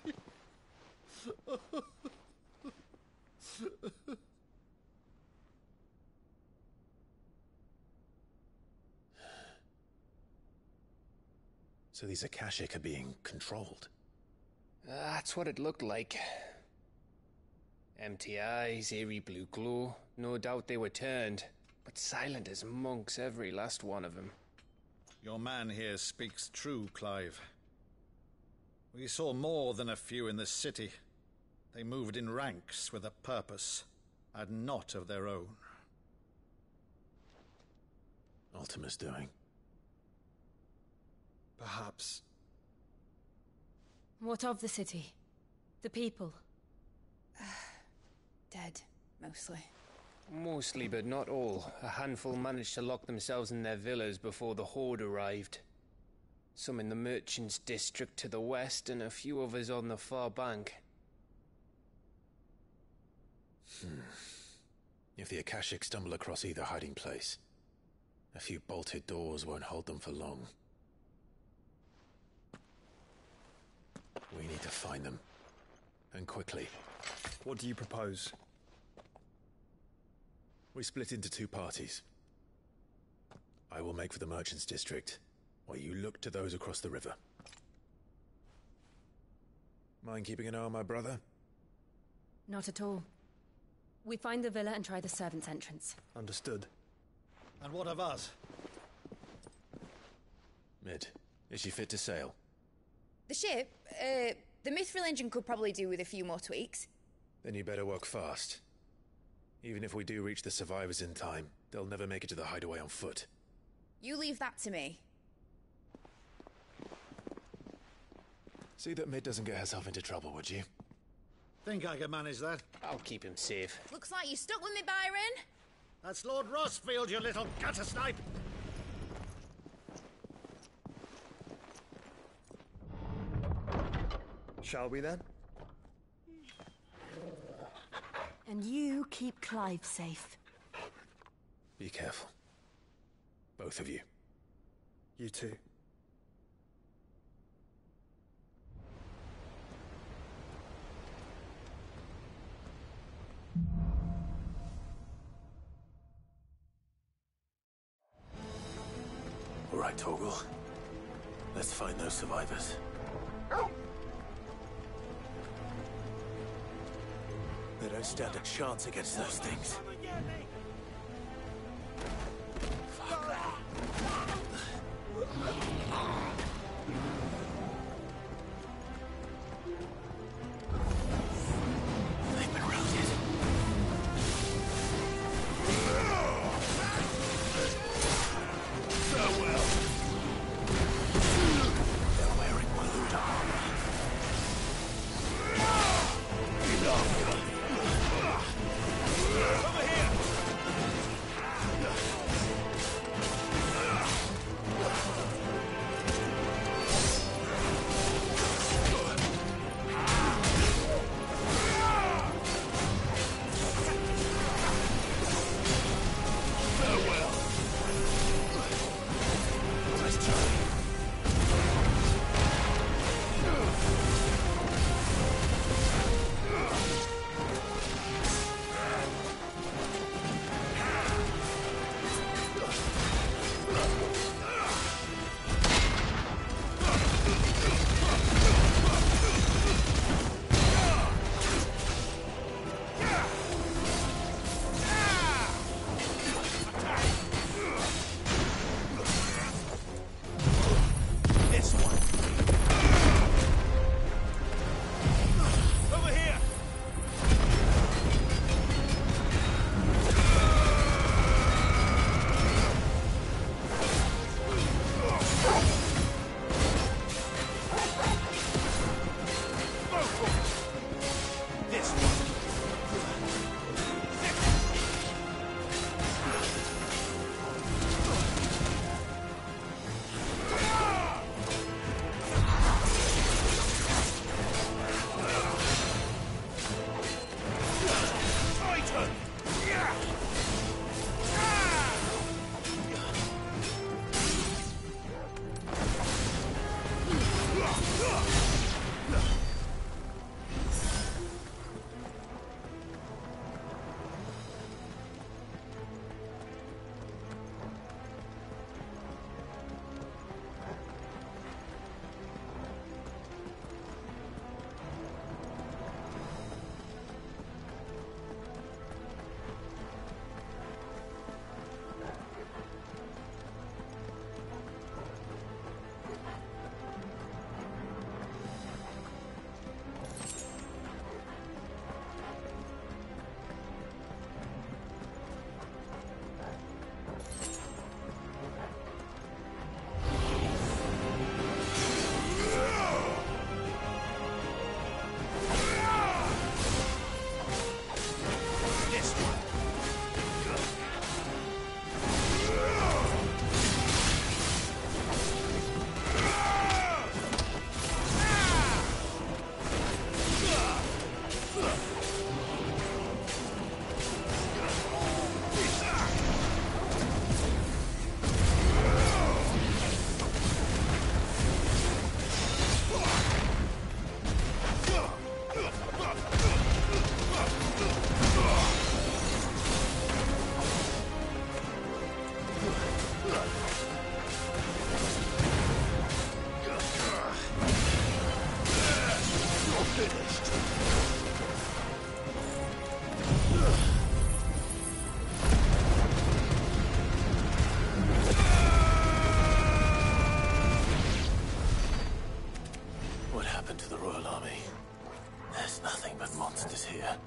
So these Akashic are being controlled? That's what it looked like. Empty eyes, eerie blue glow. No doubt they were turned, but silent as monks, every last one of them. Your man here speaks true, Clive. We saw more than a few in this city. They moved in ranks with a purpose, and not of their own. Ultima's doing. Perhaps. What of the city? The people? Dead, mostly. Mostly, but not all. A handful managed to lock themselves in their villas before the Horde arrived. Some in the Merchants' District to the west, and a few others on the far bank. If the Akashic stumble across either hiding place, a few bolted doors won't hold them for long. We need to find them. And quickly. What do you propose? We split into two parties. I will make for the Merchants' District, while you look to those across the river. Mind keeping an eye on my brother? Not at all. We find the villa and try the servants' entrance. Understood. And what of us? Mid, is she fit to sail? The ship, the Mithril engine could probably do with a few more tweaks. Then you better work fast. Even if we do reach the survivors in time, they'll never make it to the hideaway on foot. You leave that to me. See that Mid doesn't get herself into trouble, would you? Think I can manage that? I'll keep him safe. Looks like you stuck with me, Byron. That's Lord Rossfield, you little gutter snipe! Shall we then? And you keep Clive safe. Be careful. Both of you. You too. All right, Torgal. Let's find those survivors. They don't stand a chance against those things. They've been routed. Farewell. They're wearing blue armor. Enough. Over here! finished. What happened to the Royal Army? There's nothing but monsters here.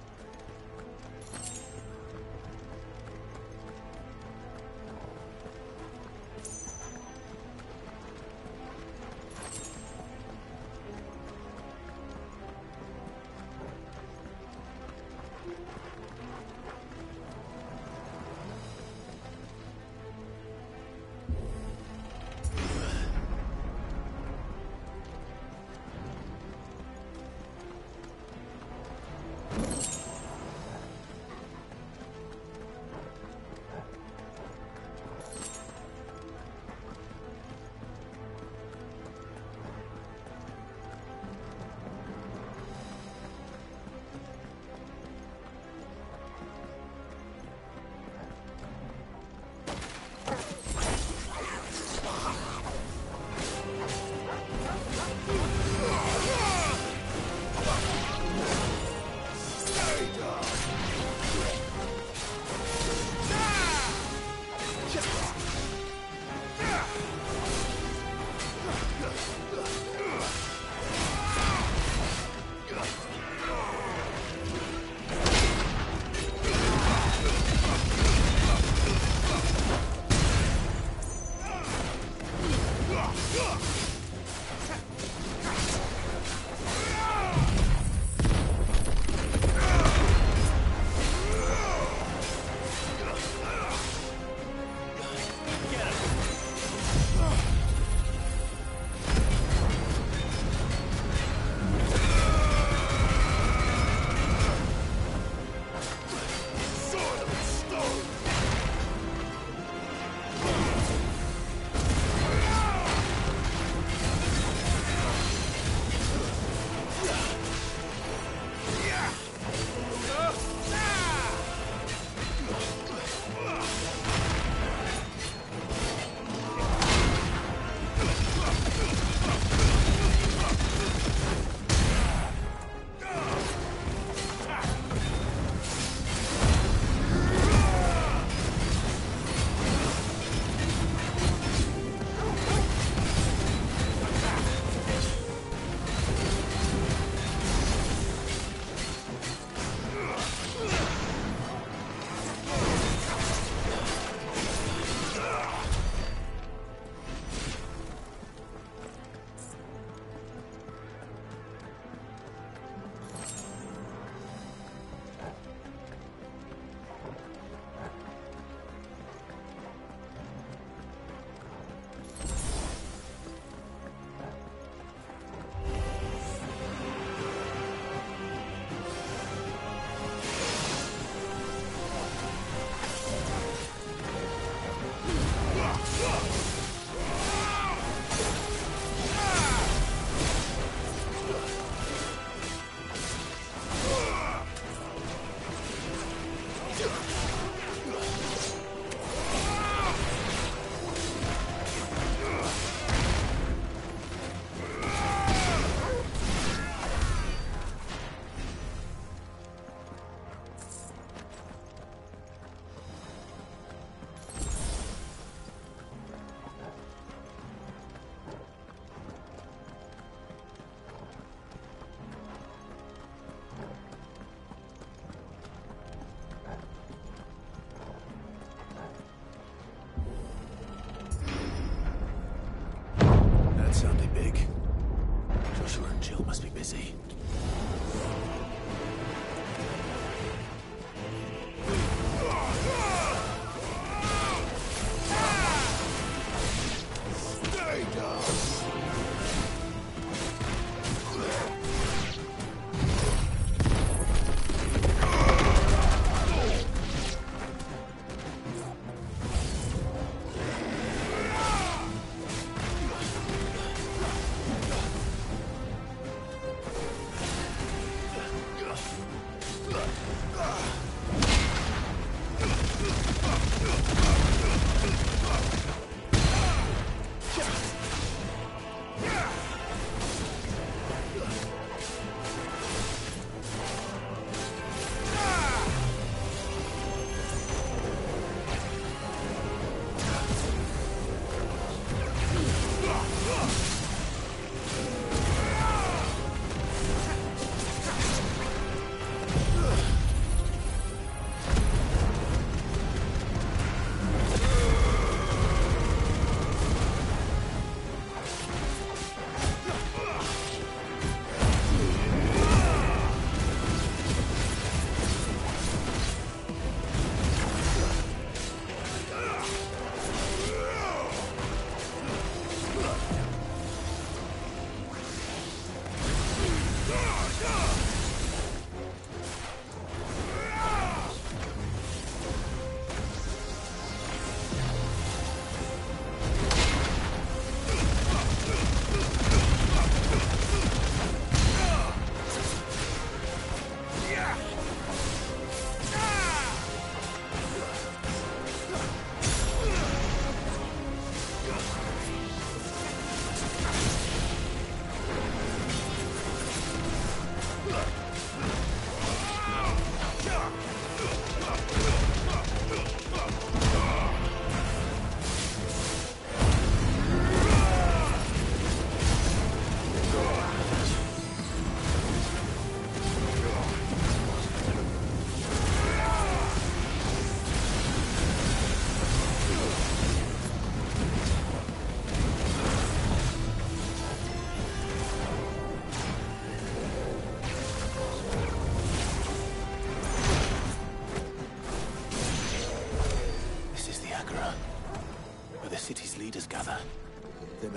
Sounded big. Joshua and Jill must be busy. Stay down!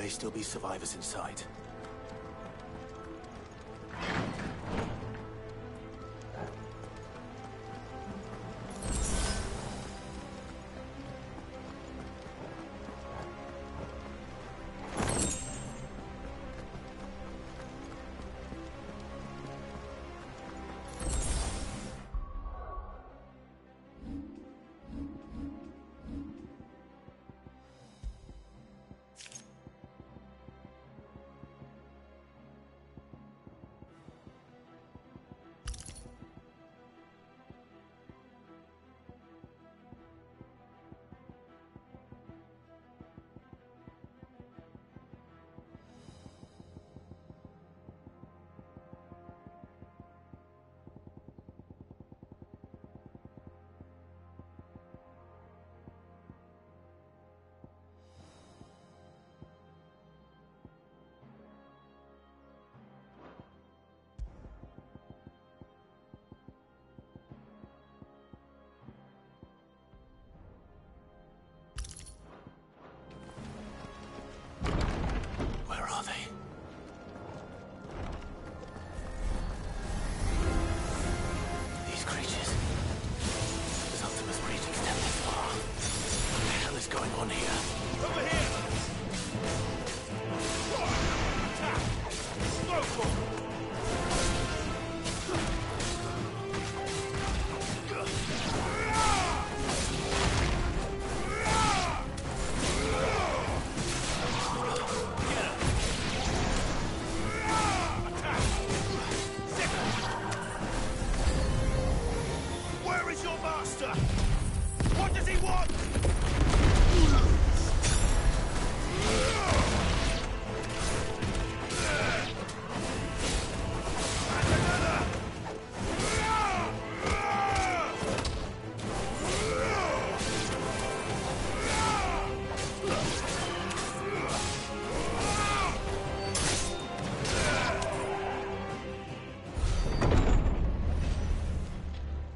may still be survivors inside.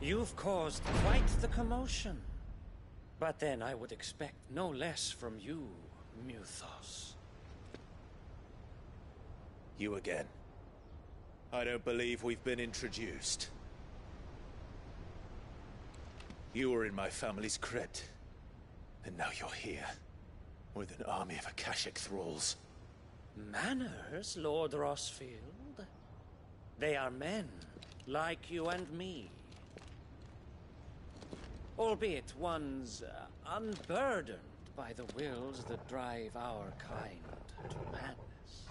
You've caused quite the commotion. But then I would expect no less from you, Muthos. You again. I don't believe we've been introduced. You were in my family's crypt. And now you're here. With an army of Akashic thralls. Manners, Lord Rossfield? They are men, like you and me. Albeit ones unburdened by the wills that drive our kind to madness.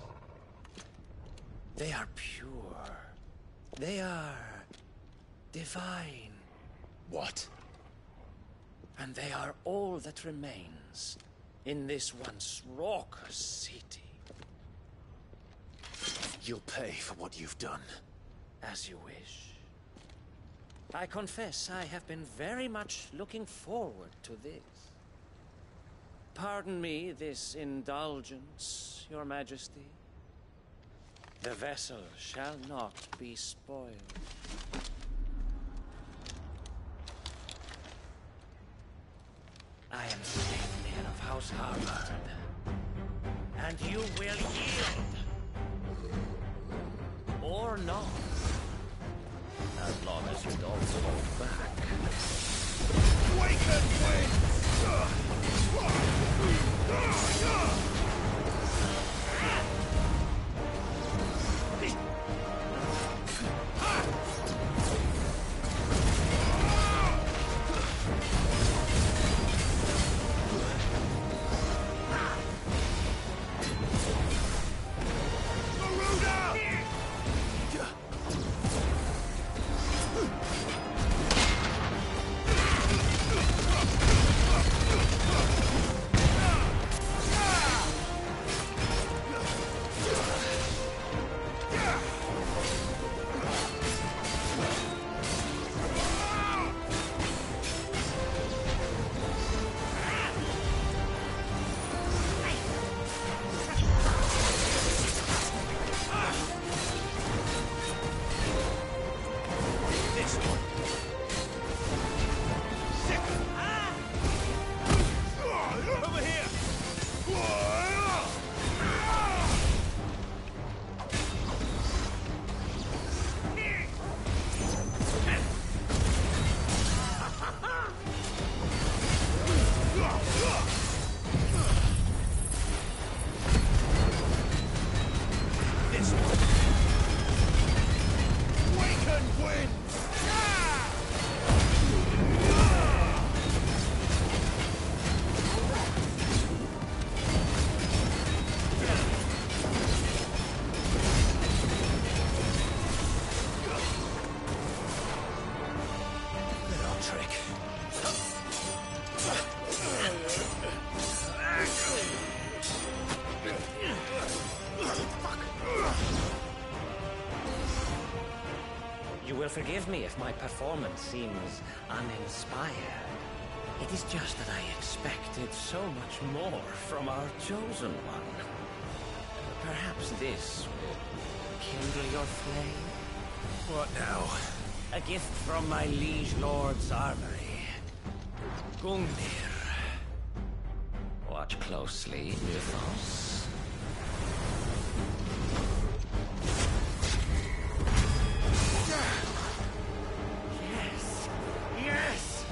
They are pure. They are divine. What? And they are all that remains in this once raucous city. You'll pay for what you've done. As you wish. I confess I have been very much looking forward to this. Pardon me this indulgence, Your Majesty. The vessel shall not be spoiled. I am Statelier of House Harvard, and you will yield. Or not. As long as you don't hold back. Awaken winds! You will forgive me if my performance seems uninspired. It is just that I expected so much more from our chosen one. Perhaps this will kindle your flame? What now? A gift from my liege lord's armory. Gungnir. Watch closely, Mythos. Yes! Yes!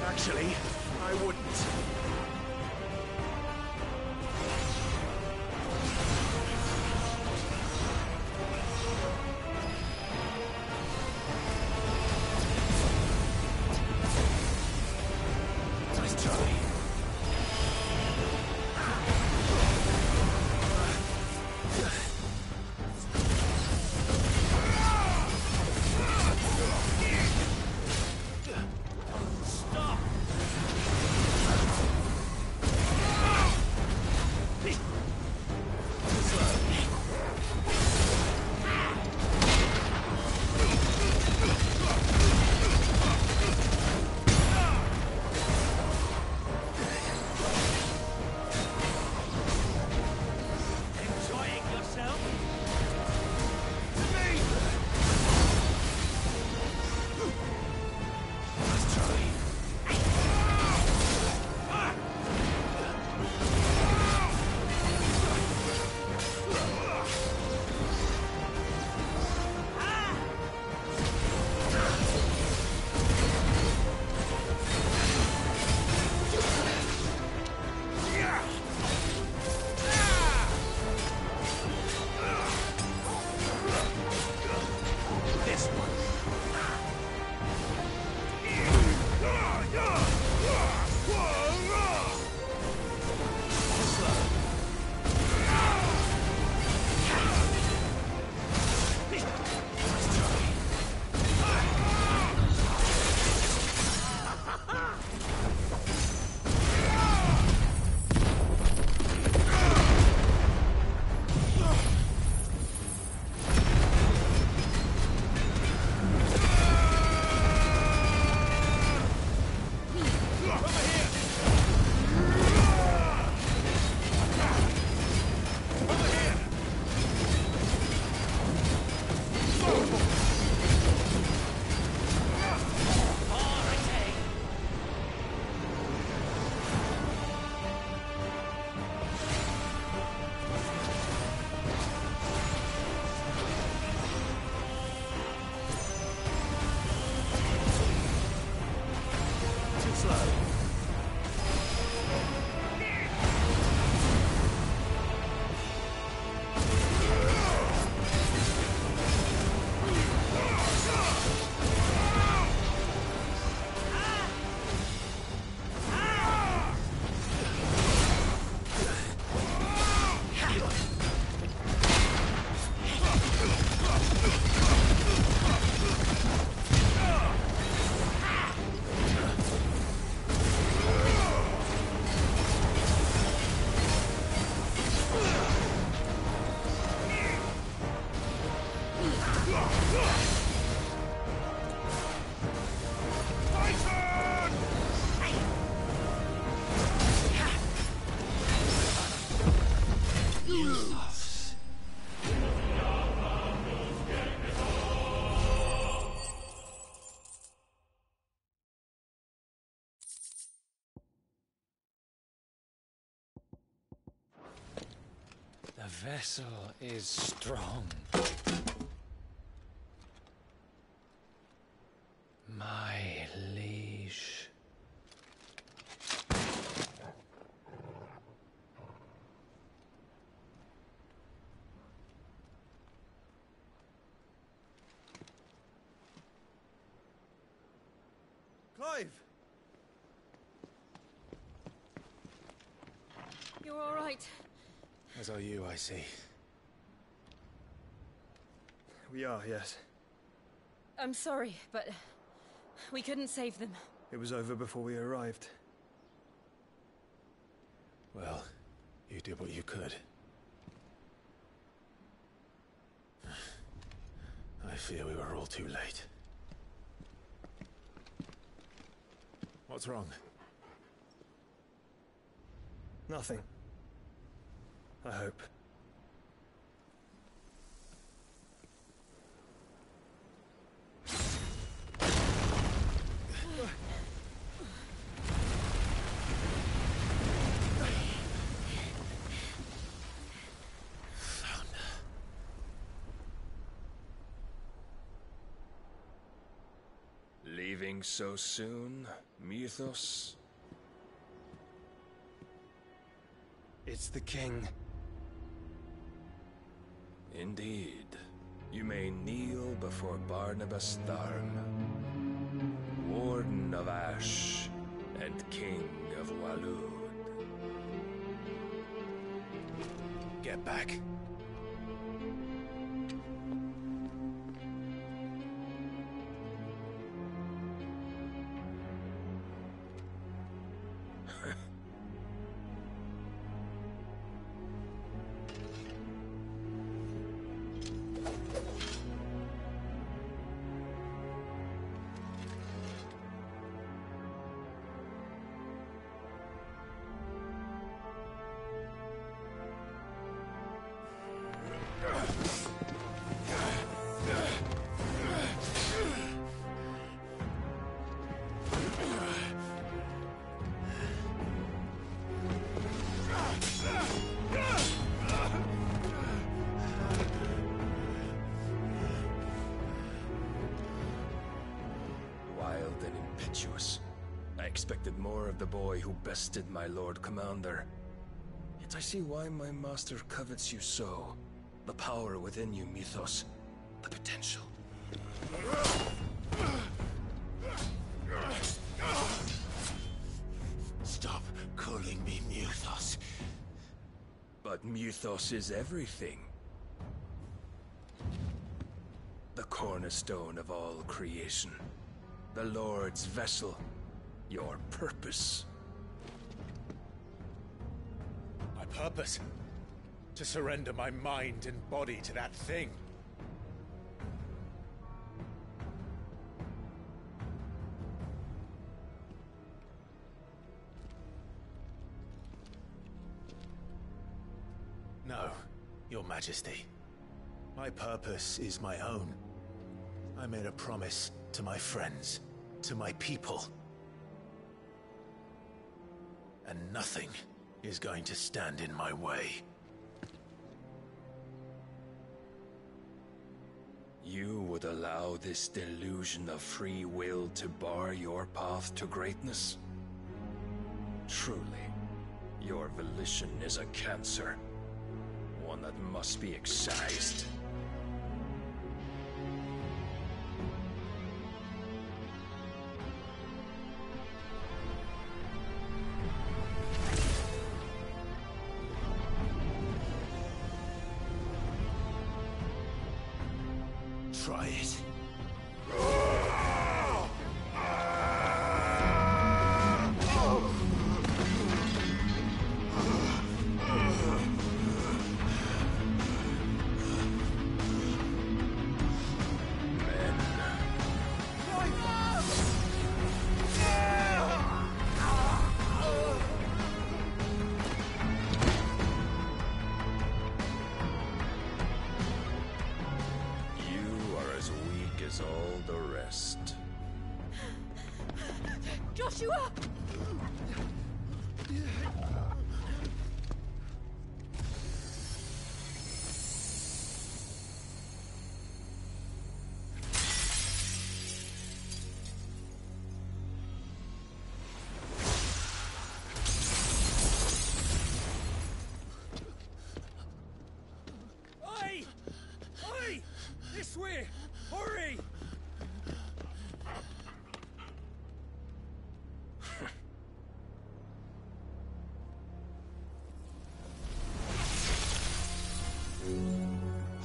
Actually, I wouldn't. Nice try. vessel is strong. My liege. Clive! You're all right. As are you, I see. We are, yes. I'm sorry, but we couldn't save them. It was over before we arrived. Well, you did what you could. I fear we were all too late. What's wrong? Nothing. I hope. Leaving so soon, Mythos? It's the king. Indeed. You may kneel before Barnabas Tharm, Warden of Ash and King of Walud. Get back. I expected more of the boy who bested my Lord Commander. Yet I see why my master covets you so. The power within you, Mythos. The potential. Stop calling me Mythos. But Mythos is everything. The cornerstone of all creation. The Lord's vessel. Your purpose. My purpose? To surrender my mind and body to that thing. No, Your Majesty. My purpose is my own. I made a promise to my friends, to my people. And nothing is going to stand in my way. You would allow this delusion of free will to bar your path to greatness? Truly, your volition is a cancer. One that must be excised. Try it. All the rest. Joshua!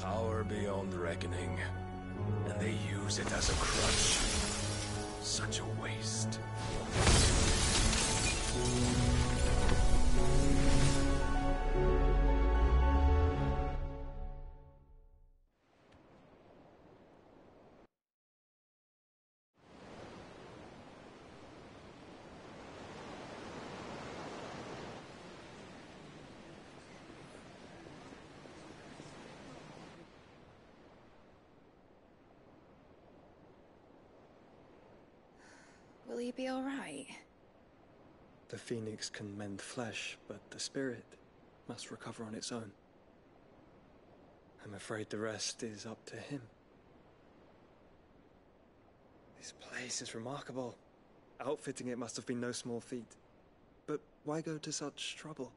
Power beyond reckoning, and they use it as a crutch. Such a waste. Will he be all right? The phoenix can mend flesh, but the spirit must recover on its own. I'm afraid the rest is up to him. This place is remarkable. Outfitting it must have been no small feat. But why go to such trouble?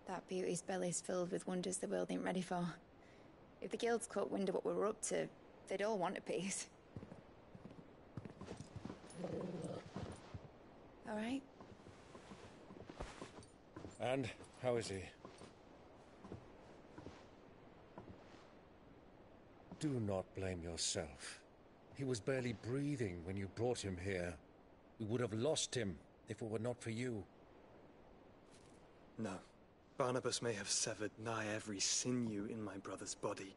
That beauty's belly's filled with wonders the world ain't ready for. If the guilds caught wind of what we were up to, they'd all want a piece. All right? And how is he? Do not blame yourself. He was barely breathing when you brought him here. We would have lost him if it were not for you. No. Barnabas may have severed nigh every sinew in my brother's body.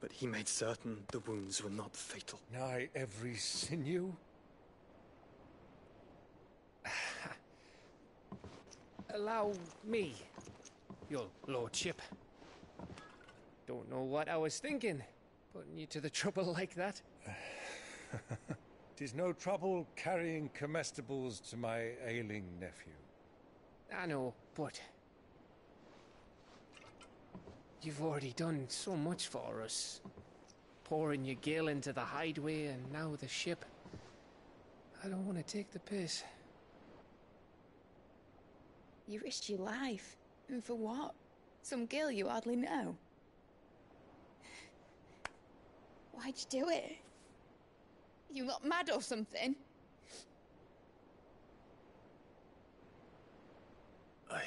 But he made certain the wounds were not fatal. Nigh every sinew? Allow me, your lordship. Don't know what I was thinking, putting you to the trouble like that. 'Tis no trouble carrying comestibles to my ailing nephew. I know, but you've already done so much for us. Pouring your gil into the hideaway and now the ship. I don't want to take the piss. You risked your life. And for what? Some girl you hardly know. Why'd you do it? You got mad or something? I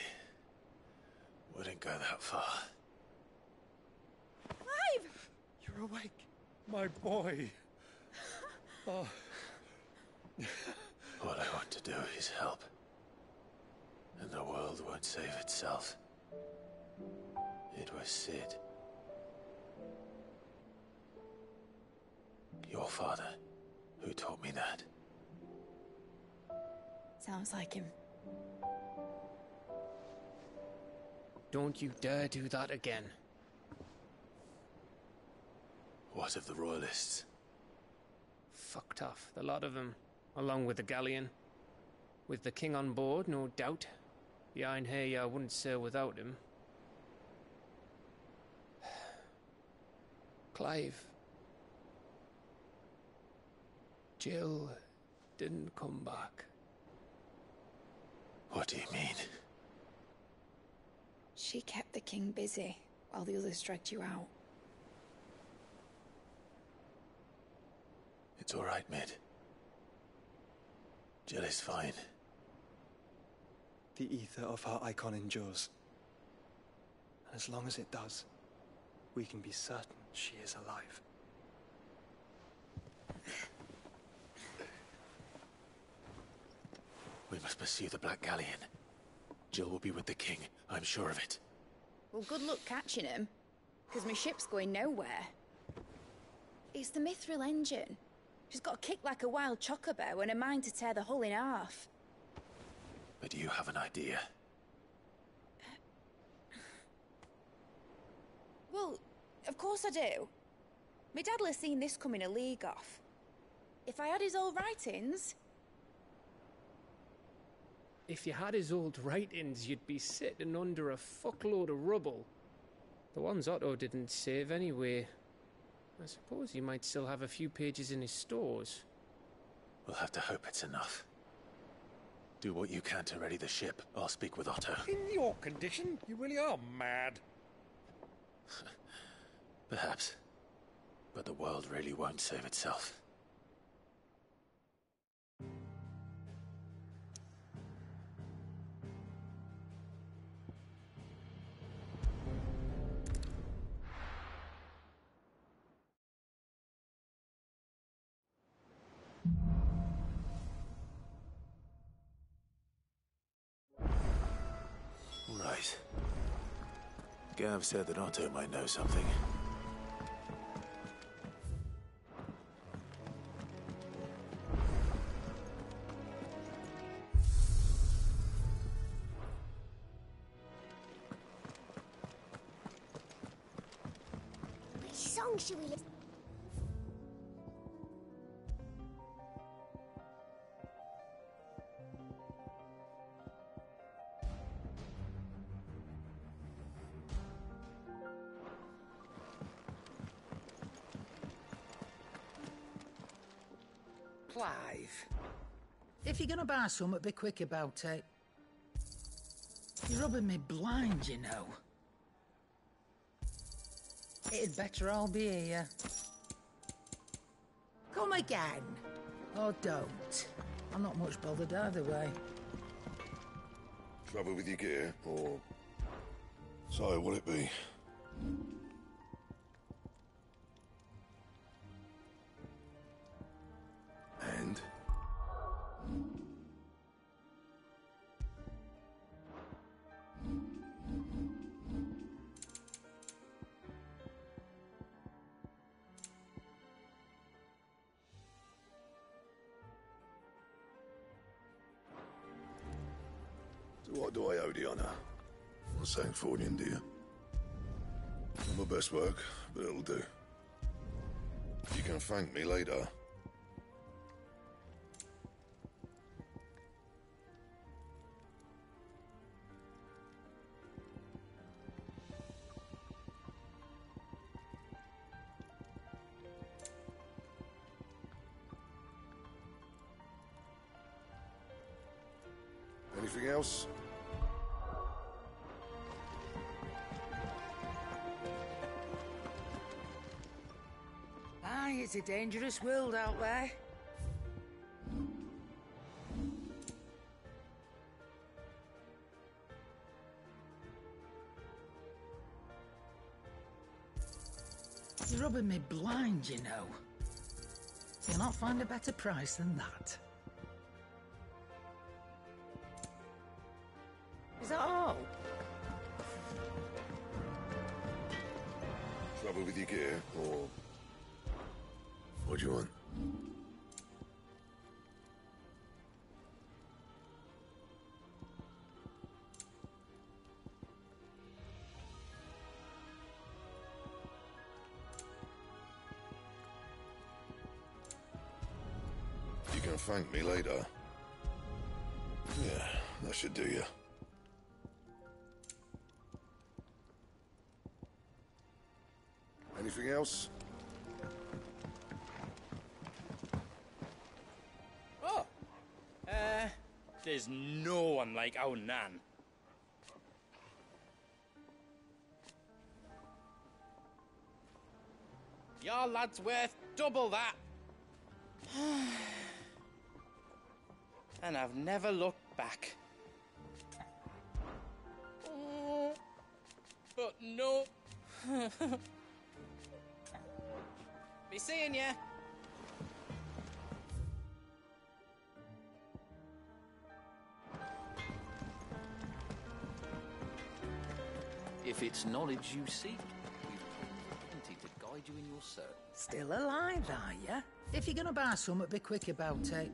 wouldn't go that far. Clive! You're awake, my boy. Oh. What I want to do is help. And the world won't save itself. It was Sid. Your father, who taught me that. Sounds like him. Don't you dare do that again. What of the Royalists? Fucked off, the lot of them, along with the galleon. With the king on board, no doubt. Behind here, I wouldn't sail without him. Clive. Jill didn't come back. What do you mean? She kept the king busy while the others dragged you out. It's all right, Mid. Jill is fine. The ether of her icon endures. And as long as it does, we can be certain she is alive. We must pursue the Black Galleon. Jill will be with the king, I'm sure of it. Well, good luck catching him, because my ship's going nowhere. It's the Mithril engine. She's got a kick like a wild chocobo and a mind to tear the hull in half. But do you have an idea? Well, of course I do. My dad'll have seen this coming a league off. If I had his old writings... If you had his old writings, you'd be sitting under a fuckload of rubble. The ones Otto didn't save anyway. I suppose he might still have a few pages in his stores. We'll have to hope it's enough. Do what you can to ready the ship. I'll speak with Otto. In your condition, you really are mad. Perhaps. But the world really won't save itself. boys. Gav said that Otto might know something. Which song should we listen? Clive, if you're gonna buy something, be quick about it. You're rubbing me blind, you know. It'd better all be here. Come again. Or don't. I'm not much bothered either way. Trouble with your gear, or... So, what'll it be? And? So what do I owe the honour? I'm saying for an India. Not my best work, but it'll do. You can thank me later. Anything else? Aye, it's a dangerous world out there. You're rubbing me blind, you know. You'll not find a better price than that. Is that all? Trouble with your gear, or... What do you want? You can thank me later. Yeah, that should do you. Anything else? Oh! There's no one like our Nan. Your lad's worth double that. And I've never looked back. But no. Be seeing ya. If it's knowledge you seek, we've plenty to guide you in your search. Still alive, are ya? If you're gonna buy something, be quick about it.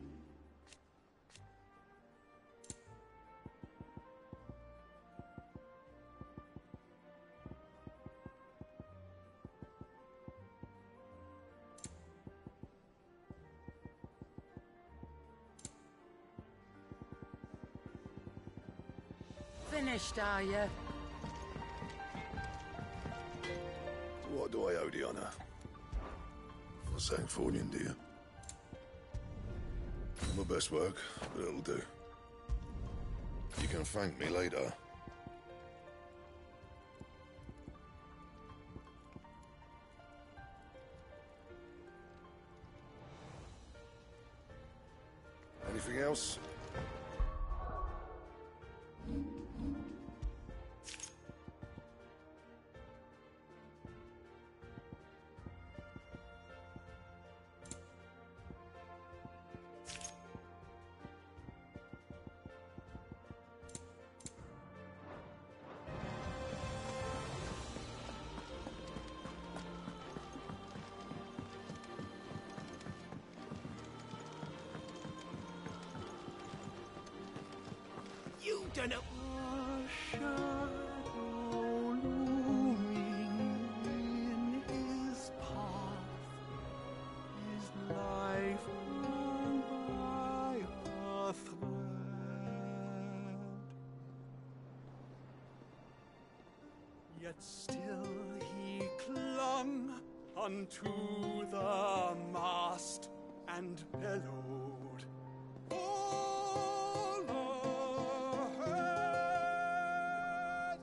Finished, are ya? What do I owe the honour? I'm saying for an India. Not my best work, but it'll do. You can thank me later. Anything else? don't know. Yet still he clung unto the mast and bellowed, all ahead!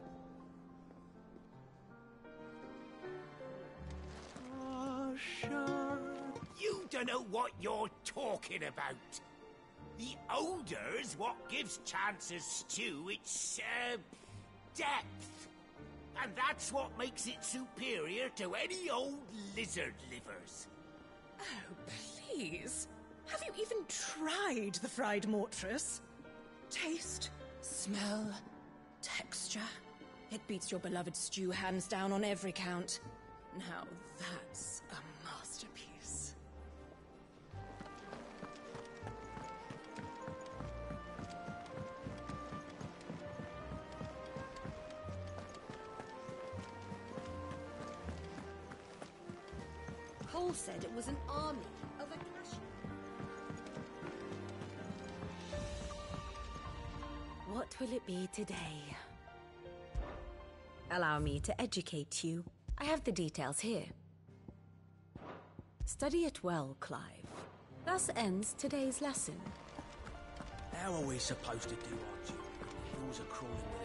You don't know what you're talking about. The odor's what gives Chance's stew its, depth. And that's what makes it superior to any old lizard livers. Oh, please. Have you even tried the fried mortress? Taste, smell, texture. It beats your beloved stew hands down on every count. Now that's a masterpiece. Cole said it was an army of Acacia. What will it be today? Allow me to educate you. I have the details here. Study it well, Clive. Thus ends today's lesson. How are we supposed to do our job when the hills are crawling